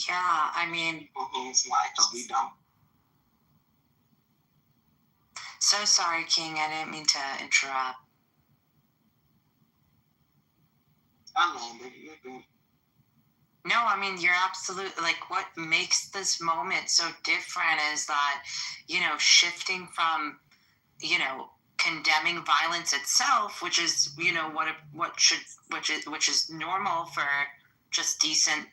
Yeah, I mean, people whose lives we don't. So sorry, King. I didn't mean to interrupt. I landed. You're good. No, I mean, you're absolutely, like, what makes this moment so different is that, you know, shifting from, you know, condemning violence itself, which is, you know, which is normal for just decent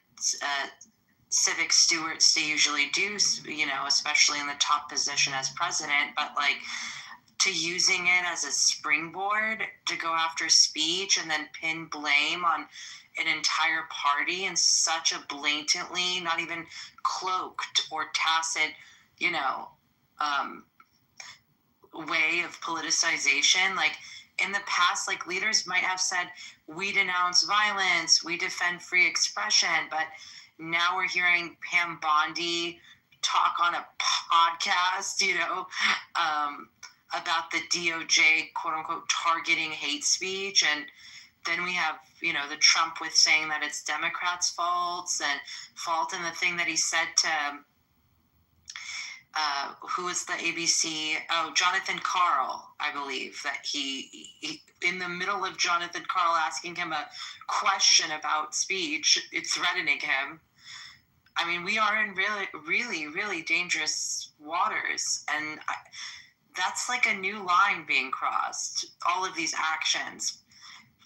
civic stewards to usually do, you know, especially in the top position as president, but like to using it as a springboard to go after speech and then pin blame on an entire party in such a blatantly, not even cloaked or tacit, you know, way of politicization. Like in the past, like leaders might have said, we denounce violence, we defend free expression, but now we're hearing Pam Bondi talk on a podcast, you know, about the DOJ, quote unquote, targeting hate speech. And then we have, you know, the Trump with saying that it's Democrats' fault and the thing that he said to, who is the ABC? Oh, Jonathan Karl, I believe, that he in the middle of Jonathan Karl asking him a question about speech, it's threatening him. I mean, we are in really, really, really dangerous waters. And that's like a new line being crossed, all of these actions.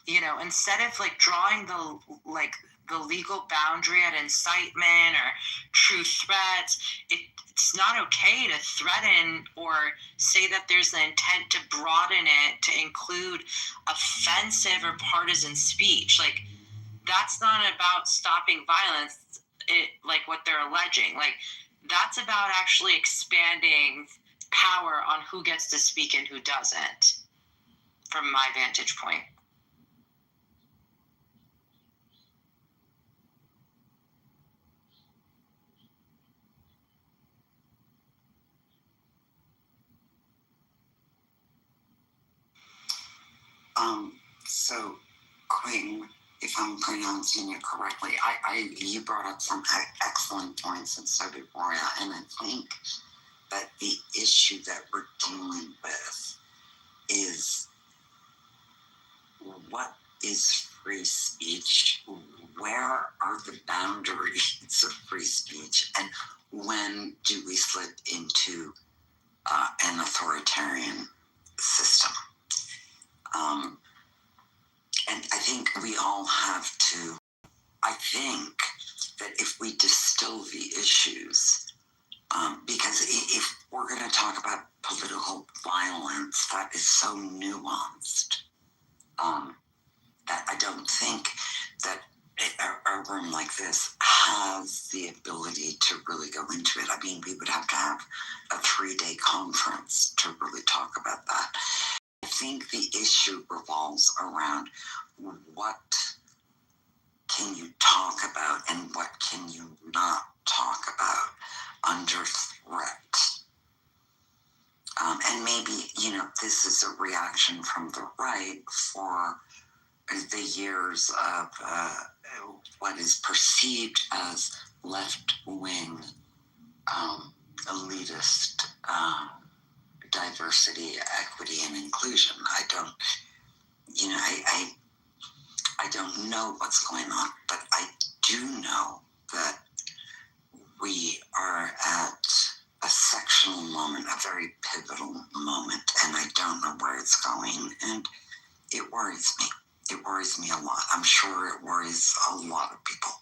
You know, instead of like drawing the legal boundary at incitement or true threats, it's not okay to threaten or say that there's the intent to broaden it to include offensive or partisan speech. Like, that's not about stopping violence, like what they're alleging. Like, that's about actually expanding power on who gets to speak and who doesn't, from my vantage point. So, Queen, if I'm pronouncing it correctly, you brought up some excellent points, and so did Roya, and I think that the issue that we're dealing with is what is free speech? Where are the boundaries of free speech? And when do we slip into an authoritarian system? And I think we all have to, I think that if we distill the issues, because if we're going to talk about political violence, that is so nuanced, that I don't think that a room like this has the ability to really go into it. I mean, we would have to have a 3-day conference to really talk about that. I think the issue revolves around what can you talk about and what can you not talk about under threat. And maybe, this is a reaction from the right for the years of what is perceived as left-wing elitist diversity, equity, and inclusion. I don't know what's going on, but I do know that we are at a sectional moment, a very pivotal moment, and I don't know where it's going, and it worries me. It worries me a lot. I'm sure it worries a lot of people.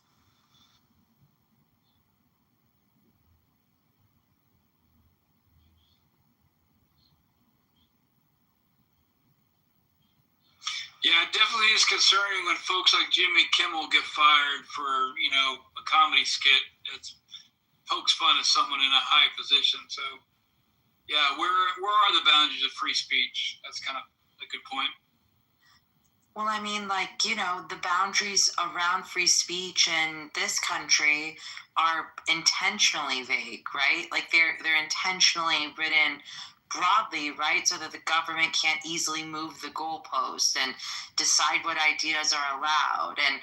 Yeah, it definitely is concerning when folks like Jimmy Kimmel get fired for, a comedy skit that pokes fun at someone in a high position. So, yeah, where are the boundaries of free speech? That's kind of a good point. Well, I mean, the boundaries around free speech in this country are intentionally vague, right? Like they're intentionally written broadly, right? So that the government can't easily move the goalpost and decide what ideas are allowed. And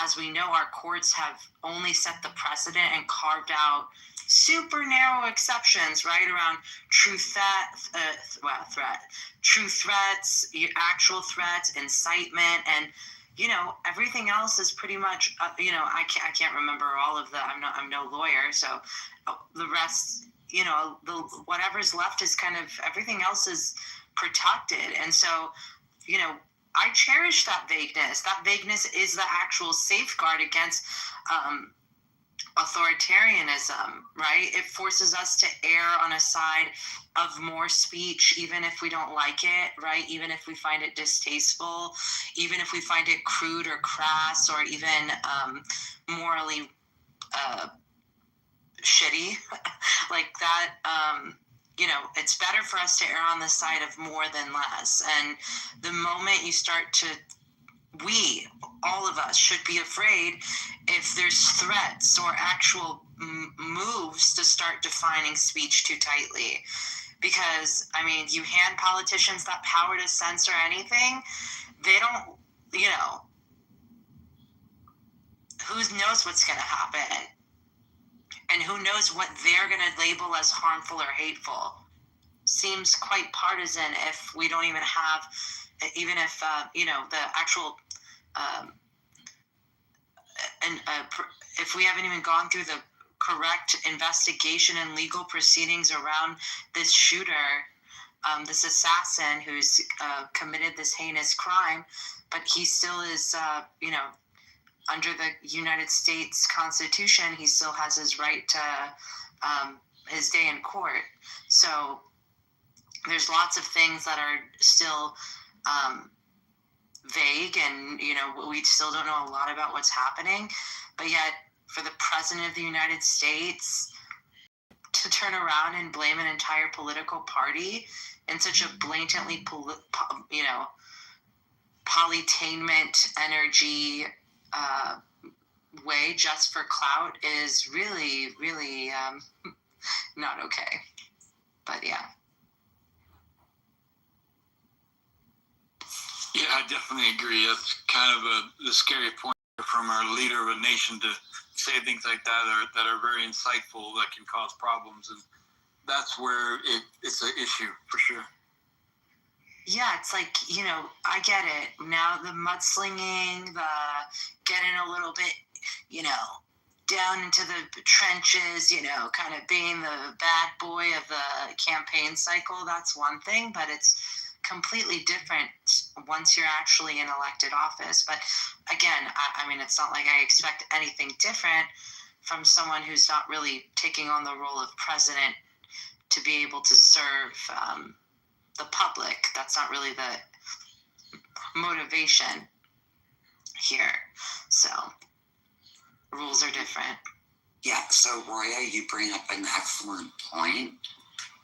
as we know, our courts have only set the precedent and carved out super narrow exceptions, right, around true true threats, actual threats, incitement, and everything else is pretty much I can't remember all of the. I'm no lawyer, so the rest, the whatever's left is kind of everything else is protected, and so I cherish that vagueness. That vagueness is the actual safeguard against authoritarianism, right? It forces us to err on a side of more speech, even if we don't like it, right? Even if we find it distasteful, even if we find it crude or crass or even morally shitty, like that. It's better for us to err on the side of more than less. And the moment you start to, all of us should be afraid if there's threats or actual moves to start defining speech too tightly. Because, you hand politicians that power to censor anything, they don't, who knows what's going to happen? And who knows what they're going to label as harmful or hateful. Seems quite partisan if we don't even have, even if, the actual, if we haven't even gone through the correct investigation and legal proceedings around this shooter, this assassin who's committed this heinous crime, but he still is, under the United States Constitution, he still has his right to his day in court. So there's lots of things that are still vague, and we still don't know a lot about what's happening. But yet, for the President of the United States to turn around and blame an entire political party in such a blatantly, polytainment energy way just for clout is really, really not okay. But yeah. Yeah, I definitely agree. That's kind of the scary point from our leader of a nation to say things like that are very insightful that can cause problems, and that's where it's an issue for sure. Yeah, it's like, I get it. Now the mudslinging, the getting a little bit, down into the trenches, kind of being the bad boy of the campaign cycle, that's one thing, but it's completely different once you're actually in elected office. But again, I mean, it's not like I expect anything different from someone who's not really taking on the role of president to be able to serve the public. That's not really the motivation here. So rules are different. Yeah, so Roya, you bring up an excellent point,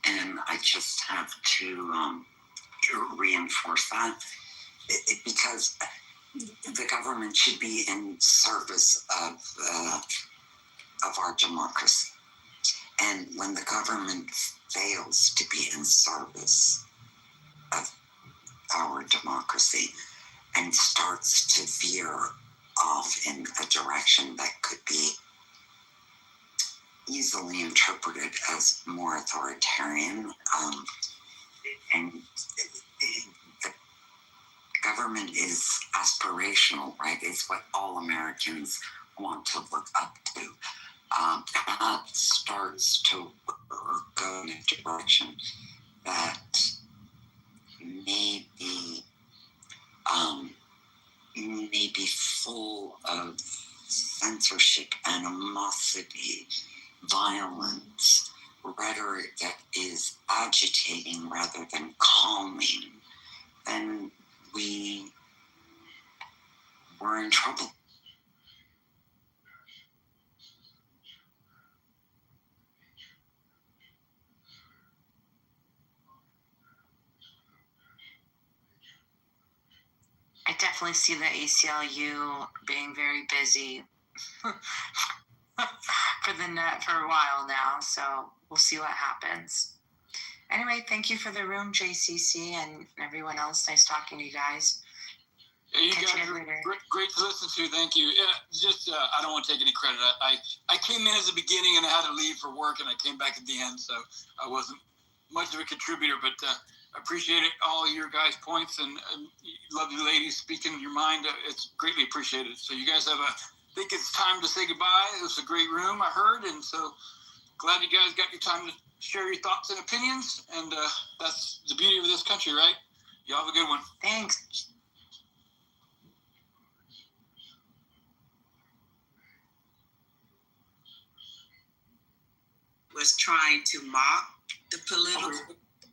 and I just have to reinforce that because the government should be in service of our democracy. And when the government fails to be in service of our democracy and starts to veer off in a direction that could be easily interpreted as more authoritarian, and the government is aspirational, right? It's what all Americans want to look up to. That starts to go in a direction that may be full of censorship, animosity, violence, rhetoric that is agitating rather than calming, then we're in trouble. I definitely see the ACLU being very busy for a while now, so we'll see what happens. Anyway, thank you for the room, JCC, and everyone else. Nice talking to you guys. Yeah, you guys are great to listen to. Thank you. Yeah, I don't want to take any credit. I came in at the beginning and I had to leave for work, and I came back at the end, so I wasn't much of a contributor, but I appreciate it, all your guys' points, and lovely ladies speaking your mind. It's greatly appreciated. So you guys I think it's time to say goodbye. It was a great room, I heard, and so glad you guys got your time to share your thoughts and opinions, and that's the beauty of this country, right? Y'all have a good one. Thanks. Was trying to mock the political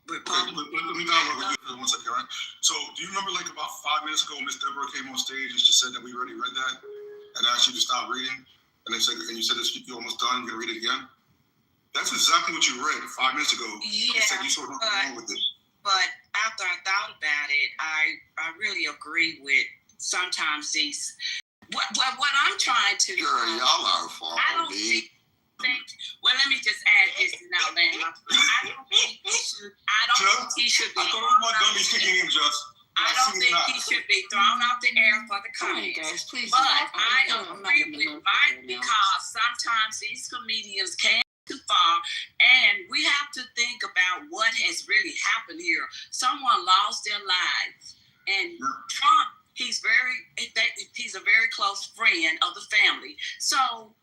Republican. Let me dialogue with you 1 second, right? So, do you remember, like, about 5 minutes ago, Miss Deborah came on stage and she said that we already read that and asked you to stop reading? And you said that you're almost done, you're going to read it again? That's exactly what you read 5 minutes ago. Yeah, you said you saw nothing wrong with it. But after I thought about it, I really agree with sometimes these. What I'm trying to. Sure, y'all are far. I don't think. Well, let me just add this now, man. I don't think he should be. I thought it was my dummy sticking in, Just. I don't think he should be thrown off the air for the comments. But I agree with Mike because sometimes these comedians can't too far, and we have to think about what has really happened here. Someone lost their lives, and Trump, he's a very close friend of the family. So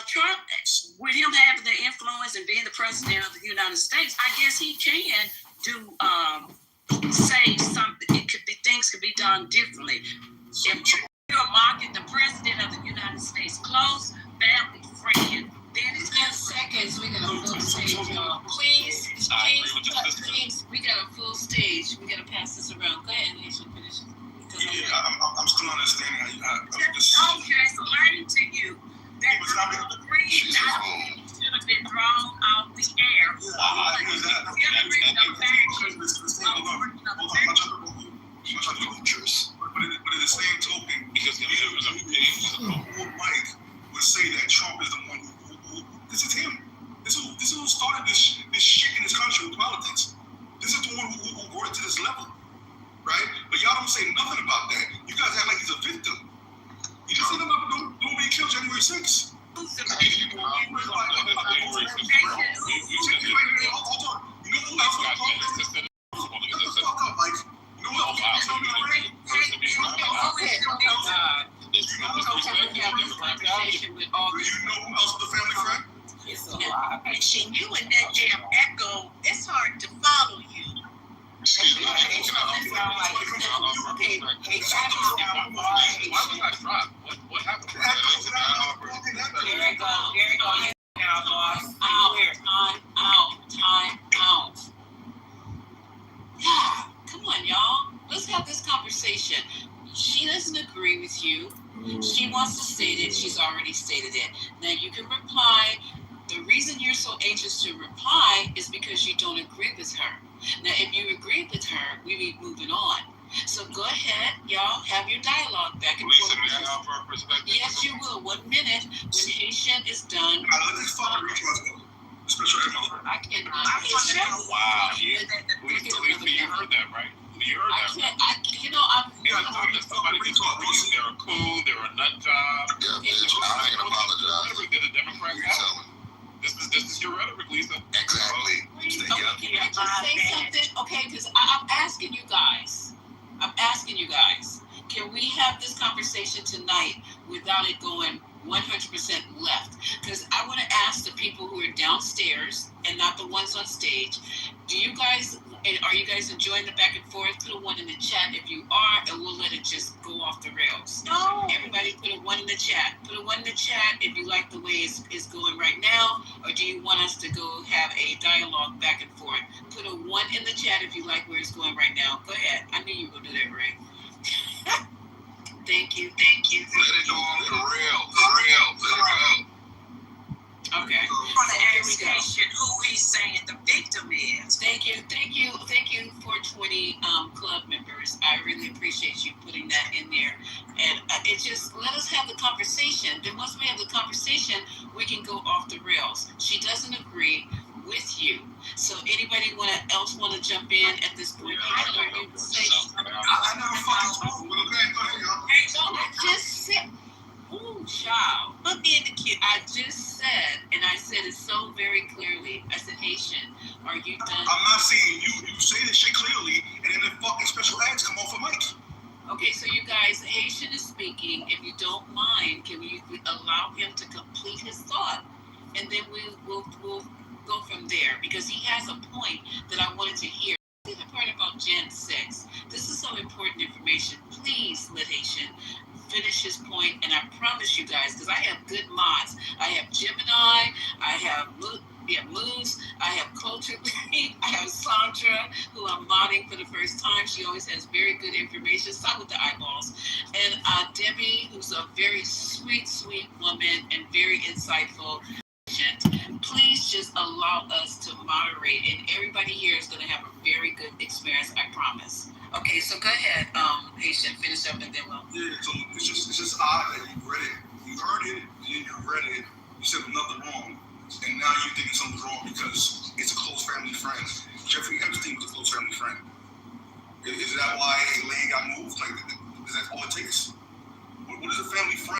Trump, with him having the influence and being the president of the United States, I guess he can do say something. Things could be done differently. If you're mocking the president of the United States, close family friend, then it's 10 seconds. We got a full stage, y'all. Please, we got a full stage. We got to pass this around. Go ahead, Alicia, finish. I'm still understanding how you have just explaining to you that the breed should have been thrown off the air. But at the same token, because the leader was Mike would say that Trump is the one who this is him. This is who started this shit in this country with politics. This is the one who brought it to this level, right? But y'all don't 6. Who's the Hold on. You know who else would call this? Like, you know what? Do you know who else is the family friend? It's a lot. And she, you in that damn echo, it's hard to follow you. Excuse me. Okay, Why was I dropped? What happened? There you go. Now, boss. Time out. Yeah, come on, y'all. Let's have this conversation. She doesn't agree with you. She wants to state it. She's already stated it. Now you can reply. The reason you're so anxious to reply is because you don't agree with her. Now, if you agree with her, we be moving on. So go ahead, y'all, have your dialogue back and forth. Yes, you will. 1 minute when Haitian is done. I cannot. Wow, you heard that, right? You heard that. Somebody can talk. They're a cool, they're a nut job. I ain't gonna apologize. They're the Democrat guy. This is your rhetoric, Lisa. Exactly. Can I just say something? Okay, because I'm asking you guys. Can we have this conversation tonight without it going 100% left? Because I want to ask the people who are downstairs and not the ones on stage. Are you guys enjoying the back and forth? Put a 1 in the chat if you are, and we'll let it just go off the rails. No. Everybody put a 1 in the chat. Put a 1 in the chat if you like the way it's going right now, or do you want us to go have a dialogue back and forth? Put a 1 in the chat if you like where it's going right now. Go ahead. I knew you were going to do that, Ray. Thank you. Let it go off the rails. Let it go. Okay. On the ask who he's saying the victim is. Thank you, 420 club members. I really appreciate you putting that in there. And it just let us have the conversation. Then once we have the conversation, we can go off the rails. She doesn't agree with you. So anybody else want to jump in at this point? I never fucking told. I just said. Ooh, child. Put me in the queue. I just said, and I said it so very clearly. I said, Haitian, are you done? I'm not saying you. You say this shit clearly, and then the fucking special ads come off a mic. Okay, so you guys, Haitian is speaking. If you don't mind, can we allow him to complete his thought? And then we'll go from there, because he has a point that I wanted to hear. The part about Gen 6. This is some important information. Please, let Haitian finish his point, and I promise you guys, because I have good mods. I have Gemini, I have Moose, I have Culture, I have Sandra, who I'm modding for the first time. She always has very good information. Stop with the eyeballs. And Debbie, who's a very sweet woman and very insightful. Please just allow us to moderate, and everybody here is going to have a very good experience, I promise. Okay, so go ahead, Haitian, finish up, and then we'll. Yeah, so it's just odd that you read it, you heard it, and then you read it, you said nothing wrong, and now you're thinking something's wrong because it's a close family friend. Jeffrey Epstein was a close family friend. Is that why Lane got moved? Like, is that all it takes?